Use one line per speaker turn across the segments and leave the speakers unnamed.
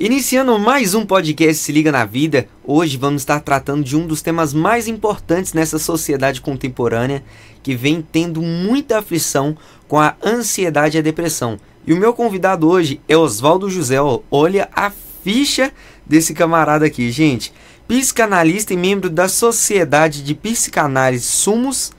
Iniciando mais um podcast Se Liga na Vida, hoje vamos estar tratando de um dos temas mais importantes nessa sociedade contemporânea que vem tendo muita aflição com a ansiedade e a depressão. E o meu convidado hoje é Oswaldo José. Olha a ficha desse camarada aqui, gente. Psicanalista e membro da Sociedade de Psicanálise Sumos,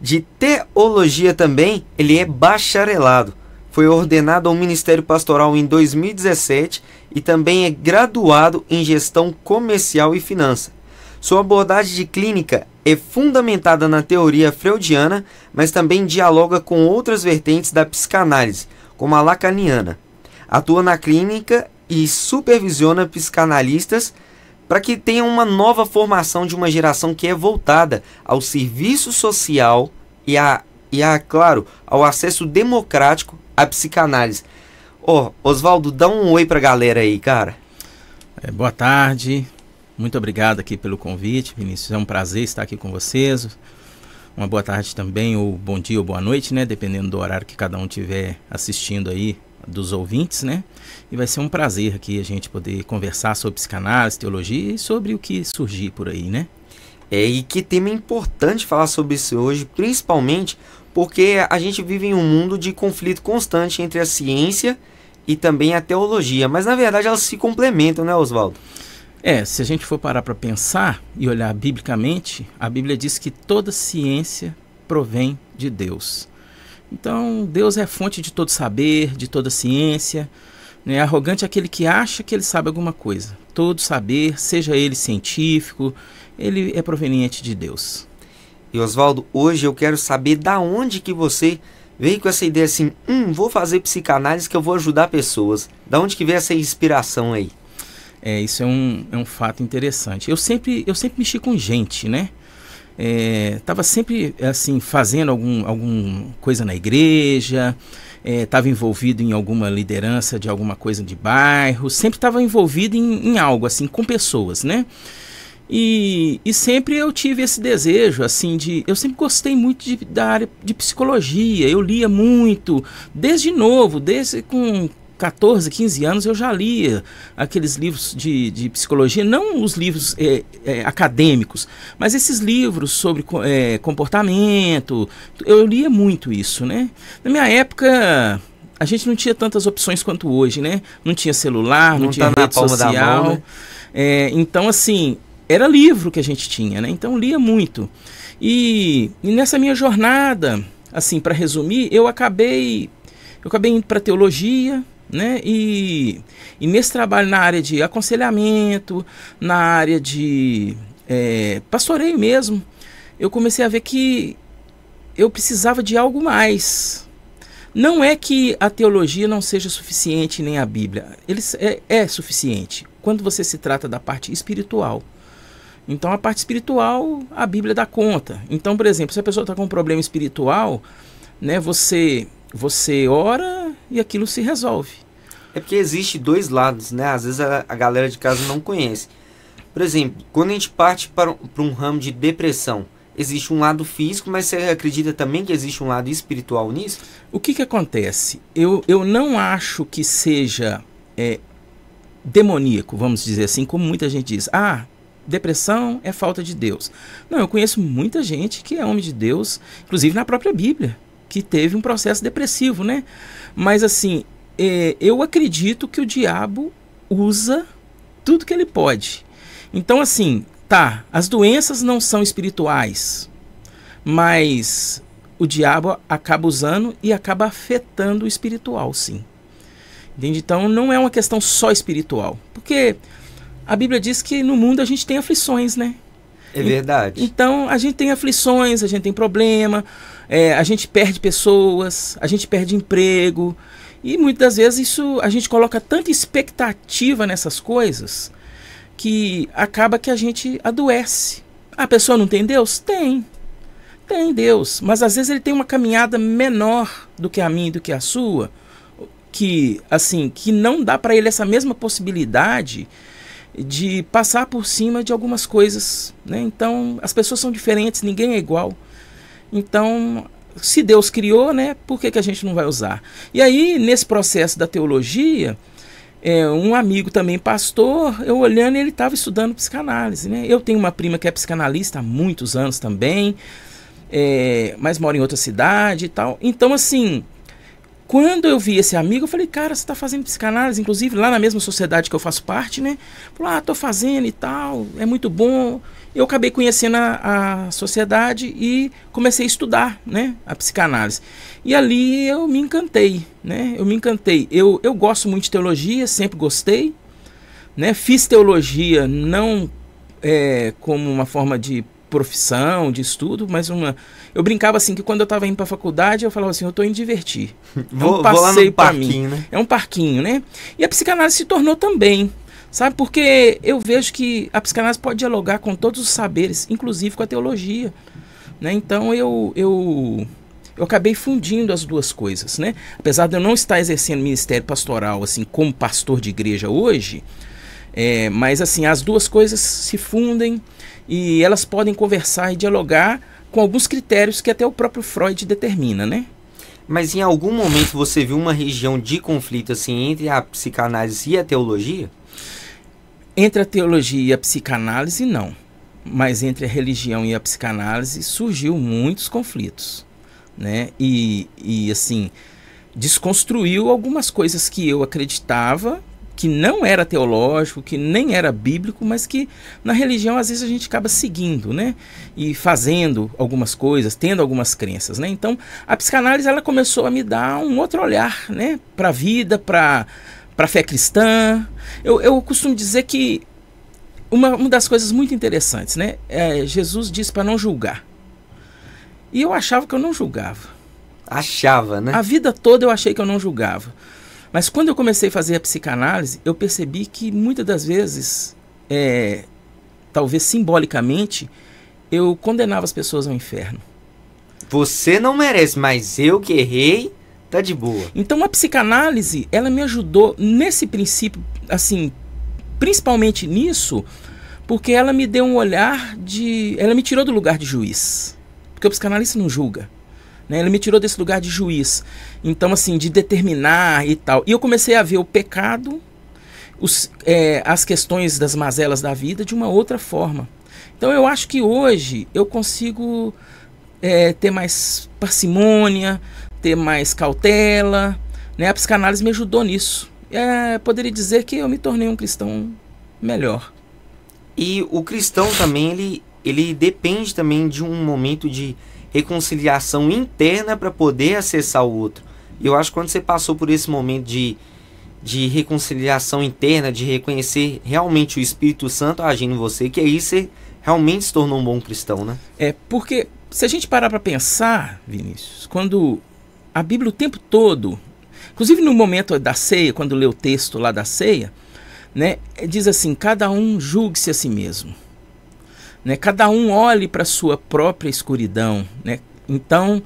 de teologia também, ele é bacharelado. Foi ordenado ao Ministério Pastoral em 2017 e também é graduado em Gestão Comercial e Finança. Sua abordagem de clínica é fundamentada na teoria freudiana, mas também dialoga com outras vertentes da psicanálise, como a lacaniana. Atua na clínica e supervisiona psicanalistas para que tenham uma nova formação de uma geração que é voltada ao serviço social claro, ao acesso democrático à psicanálise. Oswaldo, dá um oi pra galera aí, cara.
Boa tarde, muito obrigado aqui pelo convite, Vinícius, é um prazer estar aqui com vocês. Uma boa tarde também, ou bom dia ou boa noite, né, dependendo do horário que cada um estiver assistindo aí, dos ouvintes, né, e vai ser um prazer aqui a gente poder conversar sobre psicanálise, teologia e sobre o que surgir por aí, né.
E que tema importante falar sobre isso hoje, principalmente porque a gente vive em um mundo de conflito constante entre a ciência e também a teologia, mas na verdade elas se complementam, né, Oswaldo?
Se a gente for parar para pensar e olhar biblicamente, a Bíblia diz que toda ciência provém de Deus. Então, Deus é a fonte de todo saber, de toda ciência, né? Arrogante é aquele que acha que ele sabe alguma coisa. Todo saber, seja ele científico, ele é proveniente de Deus.
E Oswaldo, hoje eu quero saber da onde que você veio com essa ideia assim, vou fazer psicanálise que eu vou ajudar pessoas. Da onde que veio essa inspiração aí?
Isso é um fato interessante. Eu sempre mexi com gente, né? Tava sempre assim, fazendo alguma coisa na igreja, estava envolvido em alguma liderança de alguma coisa de bairro, sempre estava envolvido em algo assim, com pessoas, né? E sempre eu tive esse desejo, assim, eu sempre gostei muito da área de psicologia, eu lia muito, desde novo, desde com 14, 15 anos eu já lia aqueles livros de psicologia, não os livros acadêmicos, mas esses livros sobre comportamento, eu lia muito isso, né? Na minha época, a gente não tinha tantas opções quanto hoje, né? Não tinha celular, não tinha rede social, mão, né? Então, assim, era livro que a gente tinha, né? Então lia muito. E nessa minha jornada, assim, para resumir, eu acabei indo para teologia, né? E nesse trabalho na área de aconselhamento, na área de pastoreio mesmo, eu comecei a ver que eu precisava de algo mais. Não é que a teologia não seja suficiente, nem a Bíblia. É suficiente quando você se trata da parte espiritual. Então a parte espiritual, a Bíblia dá conta. Então, por exemplo, se a pessoa está com um problema espiritual, né, você ora e aquilo se resolve.
É porque existe dois lados, né? Às vezes a galera de casa não conhece. Por exemplo, quando a gente parte para um ramo de depressão, existe um lado físico, mas você acredita também que existe um lado espiritual nisso?
O que acontece? Eu não acho que seja demoníaco, vamos dizer assim, como muita gente diz. Depressão é falta de Deus. Não, eu conheço muita gente que é homem de Deus, inclusive na própria Bíblia, que teve um processo depressivo, né? Mas assim, eu acredito que o diabo usa tudo que ele pode. Então assim, as doenças não são espirituais, mas o diabo acaba usando e acaba afetando o espiritual, sim. Entende? Então não é uma questão só espiritual, porque a Bíblia diz que no mundo a gente tem aflições, né?
É verdade.
Então a gente tem aflições, a gente tem problema, a gente perde pessoas, a gente perde emprego. E muitas das vezes a gente coloca tanta expectativa nessas coisas que acaba que a gente adoece. A pessoa não tem Deus? Tem Deus. Mas às vezes ele tem uma caminhada menor do que a minha e do que a sua, que não dá para ele essa mesma possibilidade de passar por cima de algumas coisas, né? Então as pessoas são diferentes, ninguém é igual. Então, se Deus criou, né, por que a gente não vai usar? E aí, nesse processo da teologia, Um amigo também pastor, eu olhando, ele estava estudando psicanálise, né? Eu tenho uma prima que é psicanalista há muitos anos também, mas mora em outra cidade e tal. Então, assim, quando eu vi esse amigo, eu falei, cara, você está fazendo psicanálise, inclusive lá na mesma sociedade que eu faço parte, né? Falou, tô fazendo e tal, é muito bom. Eu acabei conhecendo a sociedade e comecei a estudar, né, a psicanálise. E ali eu me encantei, né? Eu me encantei. Eu gosto muito de teologia, sempre gostei, né? Fiz teologia não como uma forma de profissão, de estudo, mas eu brincava assim que quando eu estava indo para a faculdade, eu falava assim, eu estou indo divertir.
Vou lá no parquinho, né?
É um parquinho, né? E a psicanálise se tornou também. Sabe, porque eu vejo que a psicanálise pode dialogar com todos os saberes, inclusive com a teologia, né? Então eu acabei fundindo as duas coisas, né? Apesar de eu não estar exercendo ministério pastoral assim como pastor de igreja hoje, mas assim, as duas coisas se fundem e elas podem conversar e dialogar com alguns critérios que até o próprio Freud determina, né?
Mas em algum momento você viu uma região de conflito assim entre a psicanálise e a teologia?
Entre a teologia e a psicanálise, não. Mas entre a religião e a psicanálise surgiu muitos conflitos, né? E assim, desconstruiu algumas coisas que eu acreditava que não era teológico, que nem era bíblico, mas que na religião às vezes a gente acaba seguindo, né? E fazendo algumas coisas, tendo algumas crenças, né? Então, a psicanálise ela começou a me dar um outro olhar, né? Para a vida, para a fé cristã. Eu costumo dizer que uma das coisas muito interessantes, né? Jesus disse para não julgar. E eu achava que eu não julgava.
Achava, né?
A vida toda eu achei que eu não julgava. Mas quando eu comecei a fazer a psicanálise, eu percebi que muitas das vezes, talvez simbolicamente, eu condenava as pessoas ao inferno.
Você não merece, mas eu que errei, tá de boa.
Então a psicanálise, ela me ajudou nesse princípio, assim, principalmente nisso, porque ela me deu um olhar ela me tirou do lugar de juiz. Porque o psicanalista não julga, né? Ela me tirou desse lugar de juiz. Então, assim, de determinar e tal. E eu comecei a ver o pecado, as questões das mazelas da vida de uma outra forma. Então eu acho que hoje eu consigo ter mais parcimônia, ter mais cautela, né? A psicanálise me ajudou nisso. Poderia dizer que eu me tornei um cristão melhor.
E o cristão também, ele depende também de um momento de reconciliação interna para poder acessar o outro. E eu acho que quando você passou por esse momento de reconciliação interna, de reconhecer realmente o Espírito Santo agindo em você, que aí você realmente se tornou um bom cristão, né?
Porque se a gente parar para pensar, Vinícius, quando a Bíblia o tempo todo, inclusive no momento da ceia, quando lê o texto lá da ceia, né, diz assim, cada um julgue-se a si mesmo, né, cada um olhe para a sua própria escuridão, né? Então,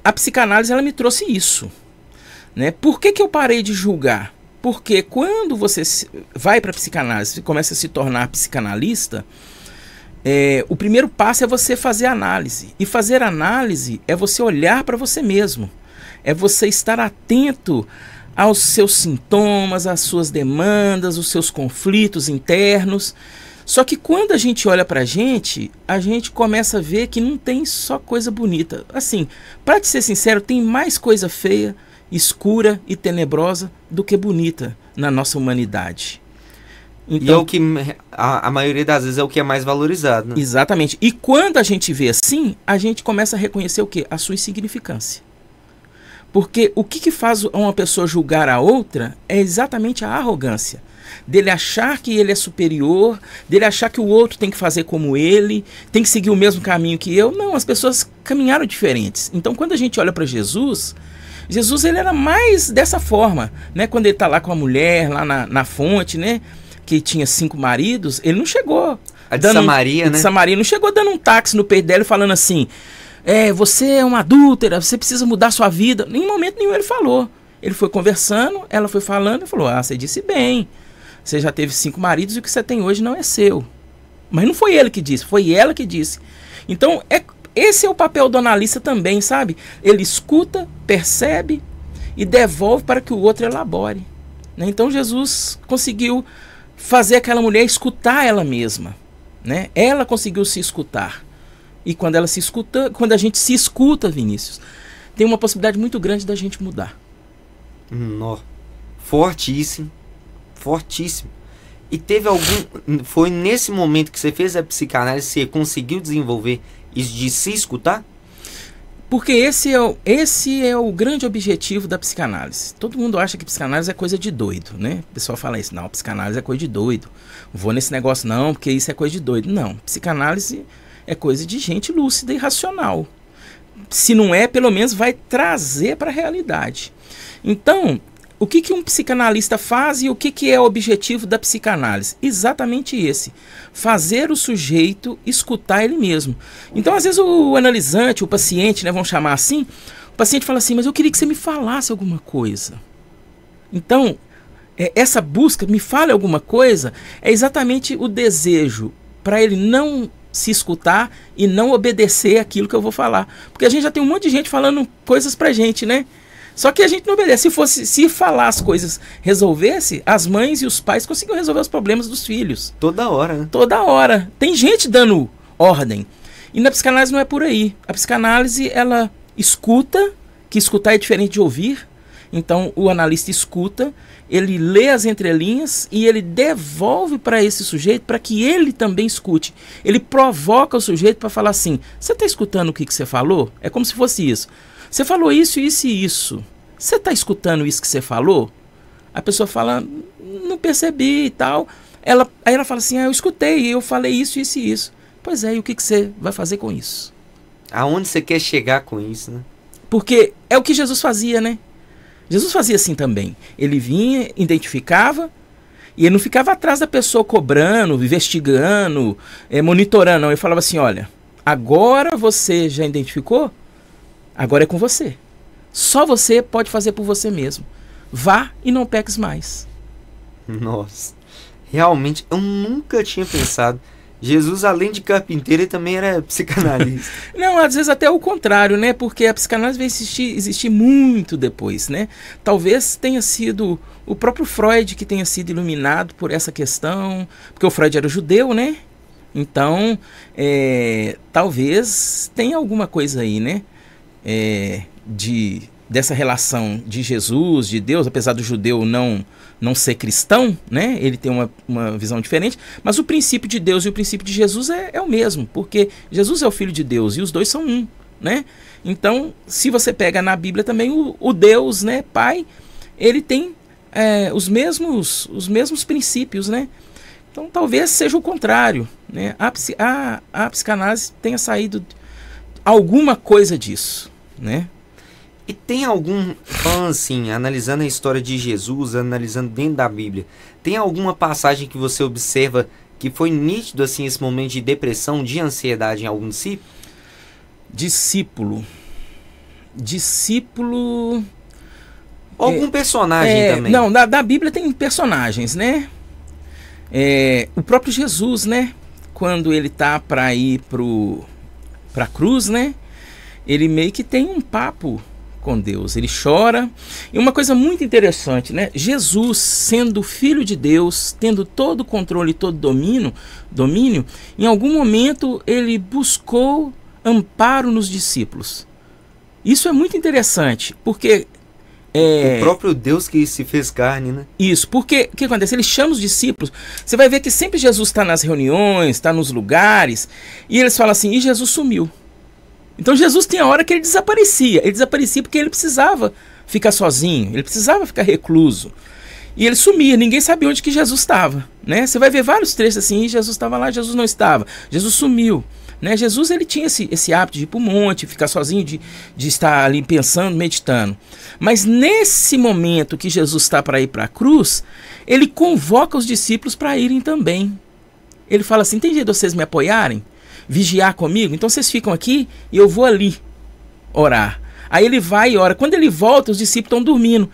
a psicanálise ela me trouxe isso, né? Por que eu parei de julgar? Porque quando você vai para a psicanálise e começa a se tornar psicanalista, o primeiro passo é você fazer análise. E fazer análise é você olhar para você mesmo. É você estar atento aos seus sintomas, às suas demandas, os seus conflitos internos. Só que quando a gente olha pra gente, a gente começa a ver que não tem só coisa bonita. Assim, pra te ser sincero, tem mais coisa feia, escura e tenebrosa do que bonita na nossa humanidade. Então,
e é o que a maioria das vezes é o que é mais valorizado, né?
Exatamente. E quando a gente vê assim, a gente começa a reconhecer o quê? A sua insignificância. Porque o que faz uma pessoa julgar a outra é exatamente a arrogância. Dele achar que ele é superior, dele achar que o outro tem que fazer como ele, tem que seguir o mesmo caminho que eu. Não, as pessoas caminharam diferentes. Então, quando a gente olha para Jesus, ele era mais dessa forma, né? Quando ele está lá com a mulher, lá na fonte, né? Que tinha 5 maridos, ele não chegou...
A de Samaria, né?
Samaria não chegou dando um táxi no peito dela e falando assim... você é uma adúltera, você precisa mudar sua vida. Em momento nenhum ele falou. Ele foi conversando, ela foi falando e falou, você disse bem. Você já teve 5 maridos e o que você tem hoje não é seu. Mas não foi ele que disse, foi ela que disse. Então, esse é o papel do analista também, sabe? Ele escuta, percebe e devolve para que o outro elabore. né? Então Jesus conseguiu fazer aquela mulher escutar ela mesma, né? Ela conseguiu se escutar. E quando ela se escuta, quando a gente se escuta, Vinícius, tem uma possibilidade muito grande da gente mudar.
Fortíssimo. Fortíssimo. E teve foi nesse momento que você fez a psicanálise, você conseguiu desenvolver isso de se escutar?
Porque esse é o grande objetivo da psicanálise. Todo mundo acha que psicanálise é coisa de doido, né? O pessoal fala isso, não, psicanálise é coisa de doido. Não vou nesse negócio não, porque isso é coisa de doido. Não, psicanálise é coisa de gente lúcida e racional. Se não é, pelo menos vai trazer para a realidade. Então, o que um psicanalista faz e o que é o objetivo da psicanálise? Exatamente esse. Fazer o sujeito escutar ele mesmo. Então, às vezes, o analisante, o paciente, né, vamos chamar assim, o paciente fala assim, mas eu queria que você me falasse alguma coisa. Então, essa busca, me fale alguma coisa, é exatamente o desejo para ele não se escutar e não obedecer aquilo que eu vou falar. Porque a gente já tem um monte de gente falando coisas pra gente, né? Só que a gente não obedece. Se falar as coisas resolvesse, as mães e os pais conseguiam resolver os problemas dos filhos.
Toda hora, né?
Toda hora. Tem gente dando ordem. E na psicanálise não é por aí. A psicanálise, ela escuta, que escutar é diferente de ouvir. Então o analista escuta, ele lê as entrelinhas e ele devolve para esse sujeito para que ele também escute. Ele provoca o sujeito para falar assim, você está escutando o que você falou? É como se fosse isso. Você falou isso, isso e isso. Você está escutando isso que você falou? A pessoa fala, não percebi e tal. Aí ela fala assim, eu escutei, eu falei isso, isso e isso. Pois é, e o que você vai fazer com isso?
Aonde você quer chegar com isso, né?
Porque é o que Jesus fazia, né? Jesus fazia assim também. Ele vinha, identificava, e ele não ficava atrás da pessoa cobrando, investigando, monitorando. Não. Ele falava assim, olha, agora você já identificou? Agora é com você. Só você pode fazer por você mesmo. Vá e não peques mais.
Nossa, realmente eu nunca tinha pensado. Jesus, além de carpinteiro, ele também era psicanalista.
Não, às vezes até o contrário, né? Porque a psicanálise vai existir muito depois, né? Talvez tenha sido o próprio Freud que tenha sido iluminado por essa questão, porque o Freud era judeu, né? Então, talvez tenha alguma coisa aí, né? Dessa relação de Jesus, de Deus, apesar do judeu não ser cristão, né? Ele tem uma visão diferente, mas o princípio de Deus e o princípio de Jesus é o mesmo, porque Jesus é o Filho de Deus e os dois são um, né? Então, se você pega na Bíblia também o Deus, né, Pai, ele tem os mesmos princípios, né? Então, talvez seja o contrário, né? A psicanálise tenha saído alguma coisa disso, né?
E tem algum, falando assim, analisando a história de Jesus, analisando dentro da Bíblia, tem alguma passagem que você observa que foi nítido assim esse momento de depressão, de ansiedade em algum discípulo? Discípulo... Algum personagem também?
Não, da Bíblia tem personagens, né? O próprio Jesus, né? Quando ele tá para ir pra cruz, né? Ele meio que tem um papo com Deus, ele chora. E uma coisa muito interessante, né? Jesus, sendo filho de Deus, tendo todo o controle e todo domínio, em algum momento ele buscou amparo nos discípulos. Isso é muito interessante, porque
o próprio Deus que se fez carne, né?
Isso, porque o que acontece? Ele chama os discípulos. Você vai ver que sempre Jesus está nas reuniões, está nos lugares, e eles falam assim, e Jesus sumiu. Então Jesus tem a hora que ele desaparecia. Ele desaparecia porque ele precisava ficar sozinho, ele precisava ficar recluso. E ele sumia, ninguém sabia onde que Jesus estava, né? Você vai ver vários trechos assim, Jesus estava lá, Jesus não estava, Jesus sumiu, né? Jesus, ele tinha esse hábito de ir para o monte, ficar sozinho, de estar ali pensando, meditando. Mas nesse momento que Jesus está para ir para a cruz, ele convoca os discípulos para irem também. Ele fala assim, tem jeito de vocês me apoiarem? Vigiar comigo? Então vocês ficam aqui e eu vou ali orar. Aí ele vai e ora. Quando ele volta, os discípulos estão dormindo.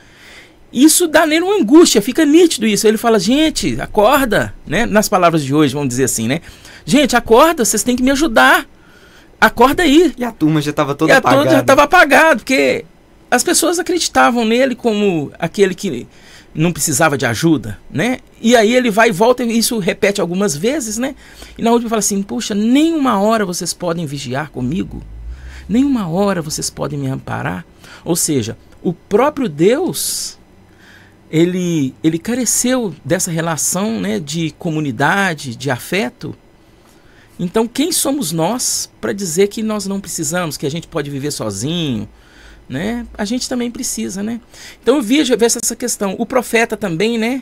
Isso dá nele uma angústia, fica nítido isso. Ele fala, gente, acorda, né? Nas palavras de hoje, vamos dizer assim, né? Gente, acorda, vocês têm que me ajudar. Acorda aí.
E a turma já estava toda apagada.
Já estava apagada, porque as pessoas acreditavam nele como aquele que, não precisava de ajuda, né? E aí ele vai e volta, e isso repete algumas vezes, né? E na última fala assim, puxa, nem uma hora vocês podem vigiar comigo? Nem uma hora vocês podem me amparar? Ou seja, o próprio Deus, ele careceu dessa relação, né, de comunidade, de afeto. Então quem somos nós para dizer que nós não precisamos, que a gente pode viver sozinho, né? A gente também precisa, né? Então eu vejo essa questão. O profeta também, né?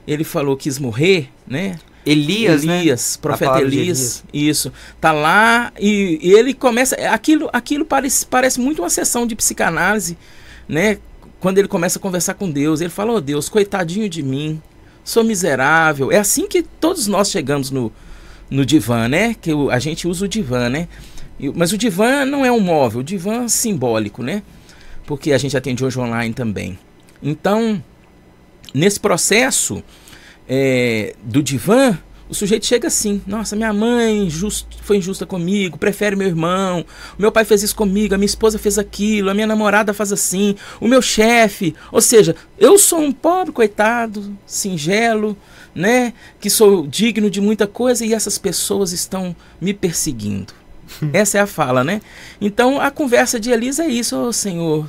Ele falou que quis morrer, né?
Elias, né?
Profeta Elias, isso. Tá lá e ele começa... Aquilo parece muito uma sessão de psicanálise, né? Quando ele começa a conversar com Deus. Ele fala, Deus, coitadinho de mim, sou miserável. É assim que todos nós chegamos no divã, né? Que a gente usa o divã, né? Mas o divã não é um móvel, o divã é simbólico, né? Porque a gente atende hoje online também. Então, nesse processo do divã, o sujeito chega assim, nossa, minha mãe foi injusta comigo, prefere meu irmão, o meu pai fez isso comigo, a minha esposa fez aquilo, a minha namorada faz assim, o meu chefe, ou seja, eu sou um pobre coitado, singelo, né, que sou digno de muita coisa e essas pessoas estão me perseguindo. Essa é a fala, né? Então a conversa de Elias é isso, Senhor,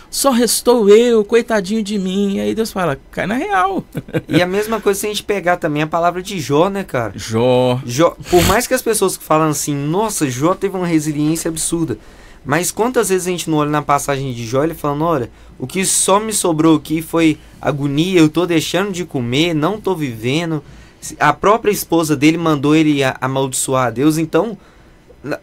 só restou eu, coitadinho de mim. E aí Deus fala, cai na real.
E a mesma coisa se a gente pegar também a palavra de Jó, né, cara?
Jó.
Por mais que as pessoas falam assim, nossa, Jó teve uma resiliência absurda, mas quantas vezes a gente não olha na passagem de Jó, ele falando, olha, o que só me sobrou aqui foi agonia, eu tô deixando de comer, não tô vivendo. A própria esposa dele mandou ele amaldiçoar a Deus. Então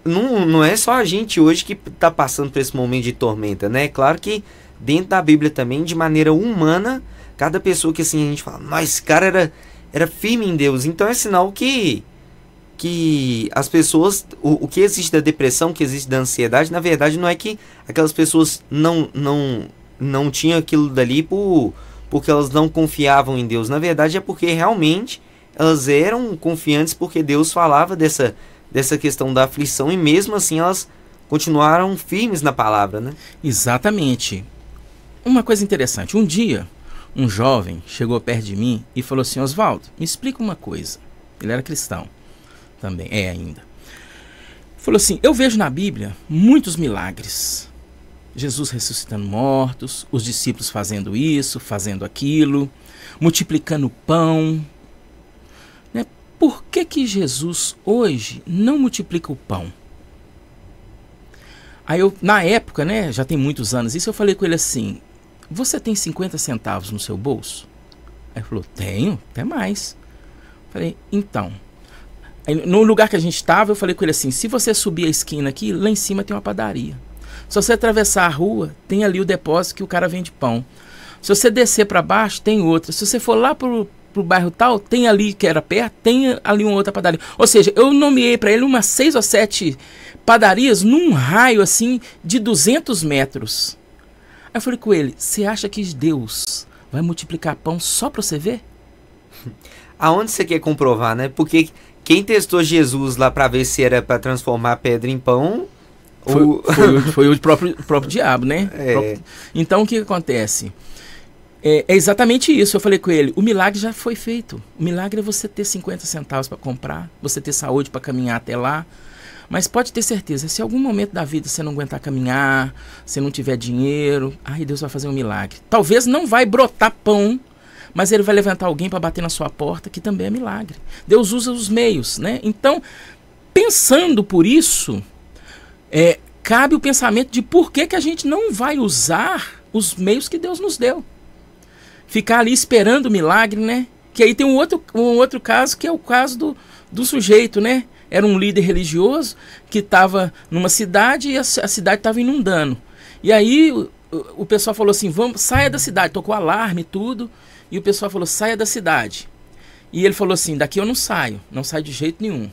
não é só a gente hoje que está passando por esse momento de tormenta, né? Claro que dentro da Bíblia também, de maneira humana, cada pessoa que assim a gente fala, mas esse cara era firme em Deus. Então é sinal que as pessoas, o que existe da depressão, o que existe da ansiedade, na verdade não é que aquelas pessoas não tinham aquilo dali porque elas não confiavam em Deus. Na verdade é porque realmente elas eram confiantes porque Deus falava dessa questão da aflição e mesmo assim elas continuaram firmes na palavra, né?
Exatamente. Uma coisa interessante, um dia um jovem chegou perto de mim e falou assim, Oswaldo, me explica uma coisa. Ele era cristão também, ainda. Falou assim, eu vejo na Bíblia muitos milagres. Jesus ressuscitando mortos, os discípulos fazendo isso, fazendo aquilo, multiplicando pão. Por que Jesus hoje não multiplica o pão? Aí eu, na época, né, já tem muitos anos isso, eu falei com ele assim, você tem 50 centavos no seu bolso? Aí ele falou, tenho, até mais. Falei, então, aí, no lugar que a gente estava, eu falei com ele assim, se você subir a esquina aqui, lá em cima tem uma padaria. Se você atravessar a rua, tem ali o depósito que o cara vende pão. Se você descer para baixo, tem outra. Se você for lá pro bairro tal, tem ali, que era perto, tem ali uma outra padaria. Ou seja, eu nomeei para ele umas 6 ou 7 padarias num raio assim de 200 metros. Aí eu falei com ele, você acha que Deus vai multiplicar pão só para você ver?
Aonde você quer comprovar, né? Porque quem testou Jesus lá para ver se era para transformar pedra em pão...
Foi o próprio diabo, né? Então o que acontece? É exatamente isso. Eu falei com ele, o milagre já foi feito. O milagre é você ter 50 centavos para comprar, você ter saúde para caminhar até lá. Mas pode ter certeza, se em algum momento da vida você não aguentar caminhar, se não tiver dinheiro, aí Deus vai fazer um milagre. Talvez não vai brotar pão, mas ele vai levantar alguém para bater na sua porta, que também é milagre. Deus usa os meios, né? Então, pensando por isso, cabe o pensamento de por que a gente não vai usar os meios que Deus nos deu. Ficar ali esperando o milagre, né? Que aí tem um outro caso, que é o caso do sujeito, né? Era um líder religioso que estava numa cidade e a cidade estava inundando. E aí o pessoal falou assim, saia da cidade. Tocou alarme e tudo. E o pessoal falou, saia da cidade. E ele falou assim, daqui eu não saio de jeito nenhum.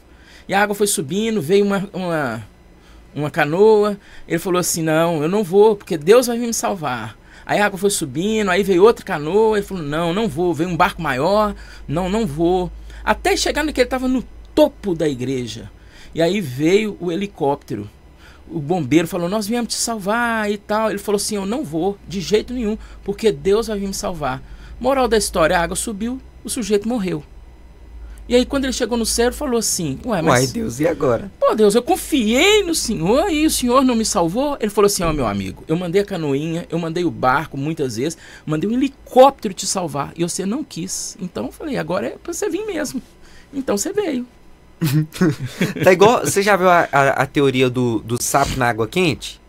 E a água foi subindo, veio uma canoa. Ele falou assim, não, eu não vou, porque Deus vai vir me salvar. Aí a água foi subindo, aí veio outra canoa, ele falou, não vou, veio um barco maior, não vou. Até chegar no que ele estava no topo da igreja. E aí veio o helicóptero. O bombeiro falou, nós viemos te salvar e tal. Ele falou assim, eu não vou, de jeito nenhum, porque Deus vai vir me salvar. Moral da história, a água subiu, o sujeito morreu. E aí quando ele chegou no céu, ele falou assim,
Uai, Deus, e agora?
Pô, Deus, eu confiei no Senhor e o Senhor não me salvou? Ele falou assim, meu amigo, eu mandei a canoinha, eu mandei o barco muitas vezes, mandei um helicóptero te salvar e você não quis. Então eu falei, agora é pra você vir mesmo. Então você veio.
Tá igual, você já viu a teoria do sapo na água quente?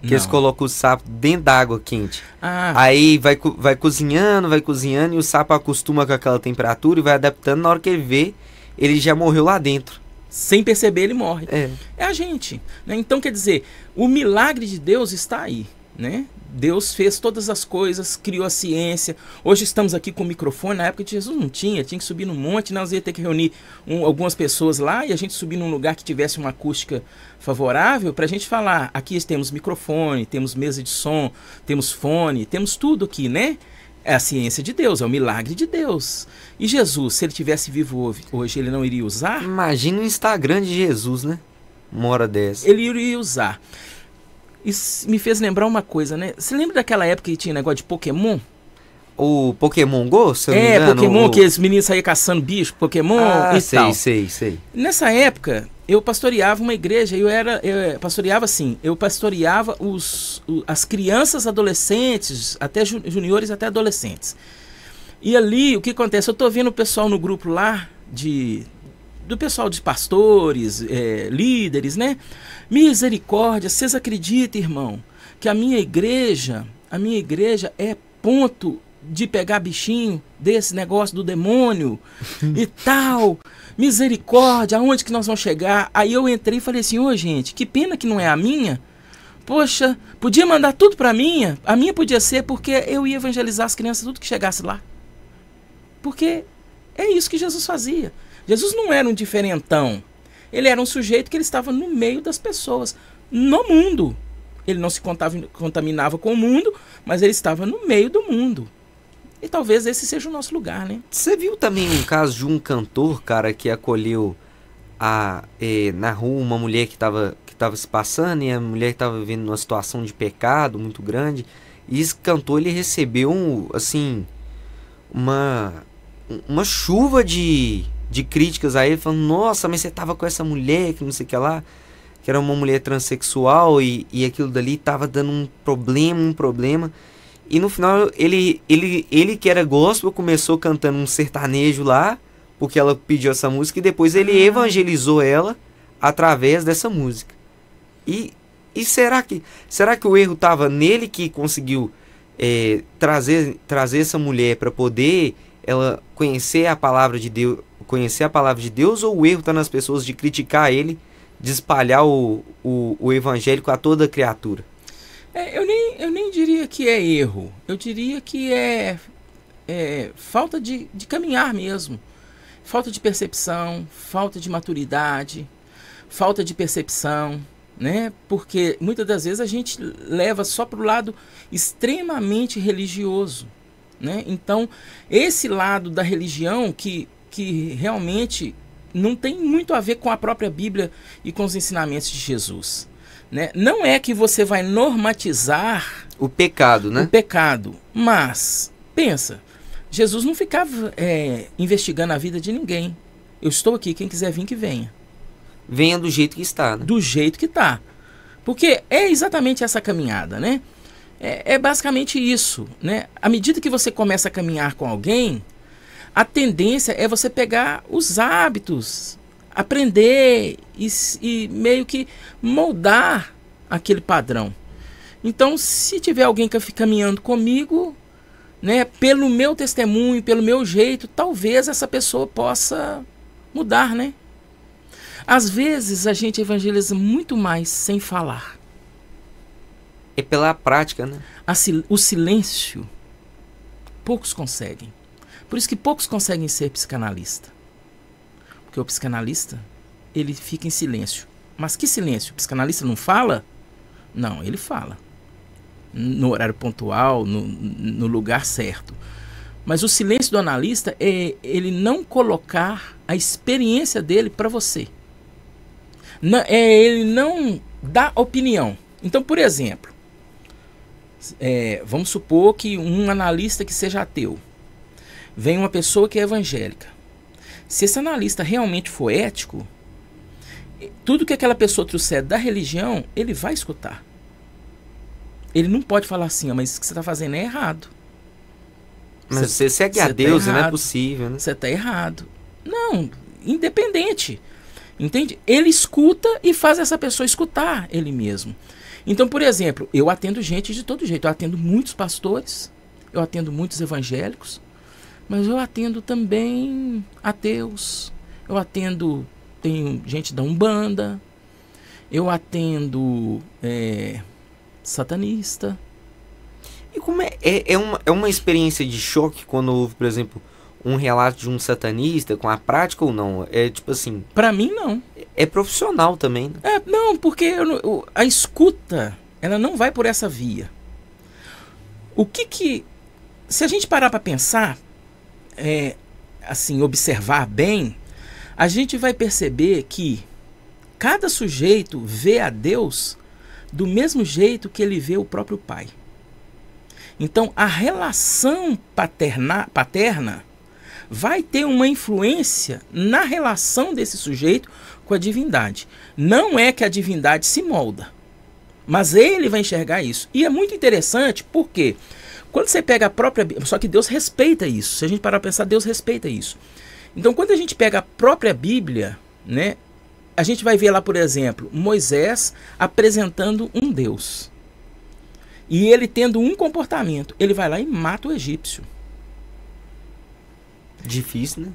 Que eles colocam o sapo dentro da água quente. Aí vai cozinhando e o sapo acostuma com aquela temperatura e vai adaptando. Na hora que ele vê, ele já morreu lá dentro.
Sem perceber, ele morre.
É
a gente, né? Então, quer dizer, o milagre de Deus está aí, né? Deus fez todas as coisas, criou a ciência. Hoje estamos aqui com o microfone. Na época de Jesus não tinha que subir no monte. Nós ia ter que reunir algumas pessoas lá e a gente subir num lugar que tivesse uma acústica favorável para a gente falar. Aqui temos microfone, temos mesa de som, temos fone, temos tudo aqui, né? É a ciência de Deus, é o milagre de Deus. E Jesus, se ele tivesse vivo hoje, ele não iria usar?
Imagina o Instagram de Jesus, né? Uma hora dessa.
Ele iria usar. Isso me fez lembrar uma coisa, né? Você lembra daquela época que tinha negócio de Pokémon?
O Pokémon Go, se eu não me engano?
Pokémon, que os meninos saíam caçando bicho, Pokémon e tal.
Sei.
Nessa época, eu pastoreava uma igreja, eu pastoreava as crianças, adolescentes, até juniores, até adolescentes. E ali, o que acontece? Eu tô vendo o pessoal no grupo lá, do pessoal de pastores, líderes, né? Misericórdia, vocês acreditam, irmão, que a minha igreja é ponto de pegar bichinho desse negócio do demônio e tal. Misericórdia, aonde que nós vamos chegar? Aí eu entrei e falei assim, gente, que pena que não é a minha. Poxa, podia mandar tudo pra minha. A minha podia ser porque eu ia evangelizar as crianças tudo que chegasse lá. Porque é isso que Jesus fazia. Jesus não era um diferentão. Ele era um sujeito que ele estava no meio das pessoas, no mundo. Ele não se contaminava com o mundo, mas ele estava no meio do mundo. E talvez esse seja o nosso lugar, né?
Você viu também um caso de um cantor, cara, que acolheu na rua uma mulher que estava se passando, e a mulher estava vivendo numa situação de pecado muito grande. E esse cantor, ele recebeu, assim, uma chuva de críticas a ele, falando, nossa, mas você tava com essa mulher, que não sei o que lá, que era uma mulher transexual, e aquilo dali tava dando um problema, e no final, ele que era gospel, começou cantando um sertanejo lá, porque ela pediu essa música, e depois ele evangelizou ela através dessa música. E será que o erro tava nele, que conseguiu trazer essa mulher para poder ela conhecer a palavra de Deus, ou o erro está nas pessoas de criticar ele, de espalhar o evangélico a toda criatura?
Eu nem diria que é erro, eu diria que é falta de caminhar mesmo, falta de percepção, falta de maturidade, falta de percepção, né? Porque muitas das vezes a gente leva só para o lado extremamente religioso, né? Então, esse lado da religião que realmente não tem muito a ver com a própria Bíblia e com os ensinamentos de Jesus, né? Não é que você vai normatizar
o pecado, né?
O pecado, mas pensa, Jesus não ficava investigando a vida de ninguém. Eu estou aqui, quem quiser vir que venha.
Venha do jeito que está, né?
Do jeito que está. Porque é exatamente essa caminhada, né? É basicamente isso, né? À medida que você começa a caminhar com alguém, a tendência é você pegar os hábitos, aprender e meio que moldar aquele padrão. Então, se tiver alguém que fica caminhando comigo, né, pelo meu testemunho, pelo meu jeito, talvez essa pessoa possa mudar, né? Às vezes a gente evangeliza muito mais sem falar.
É pela prática, né?
O silêncio, poucos conseguem. Por isso que poucos conseguem ser psicanalista. Porque o psicanalista, ele fica em silêncio. Mas que silêncio? O psicanalista não fala? Não, ele fala. No horário pontual, no lugar certo. Mas o silêncio do analista é ele não colocar a experiência dele para você. Ele não dá opinião. Então, por exemplo, vamos supor que um analista que seja ateu, vem uma pessoa que é evangélica. Se esse analista realmente for ético, tudo que aquela pessoa trouxer da religião, ele vai escutar. Ele não pode falar assim, mas isso que você está fazendo é errado.
Mas você segue a Deus, não é possível, né?
Você está errado. Não, independente. Entende? Ele escuta e faz essa pessoa escutar ele mesmo. Então, por exemplo, eu atendo gente de todo jeito. Eu atendo muitos pastores, eu atendo muitos evangélicos, mas eu atendo também ateus. Eu atendo, tem gente da Umbanda, eu atendo satanista.
E como é uma experiência de choque quando houve, por exemplo, um relato de um satanista com a prática ou não? É tipo assim...
Pra mim, não.
É profissional também, né?
Não, porque a escuta, ela não vai por essa via. Se a gente parar pra pensar, assim, observar bem, a gente vai perceber que cada sujeito vê a Deus do mesmo jeito que ele vê o próprio pai. Então, a relação paterna vai ter uma influência na relação desse sujeito com a divindade. Não é que a divindade se molda, mas ele vai enxergar isso. E é muito interessante porque quando você pega a própria Bíblia, só que Deus respeita isso. Se a gente parar para pensar, Deus respeita isso. Então, quando a gente pega a própria Bíblia, né, a gente vai ver lá, por exemplo, Moisés apresentando um Deus. E ele tendo um comportamento, ele vai lá e mata o egípcio.
Difícil,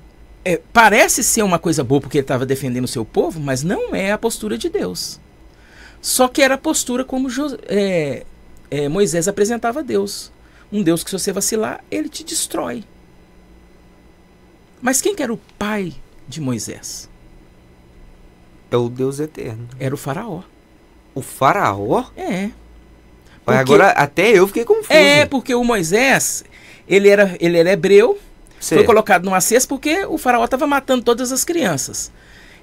né?
Parece ser uma coisa boa porque ele estava defendendo o seu povo, mas não é a postura de Deus. Só que era a postura como Moisés apresentava a Deus. Um Deus que, se você vacilar, ele te destrói. Mas quem que era o pai de Moisés?
É o Deus eterno.
Era o faraó.
O faraó?
É.
Porque... Agora até eu fiquei confuso.
Porque o Moisés, ele era hebreu, certo. Foi colocado numa cesta porque o faraó estava matando todas as crianças.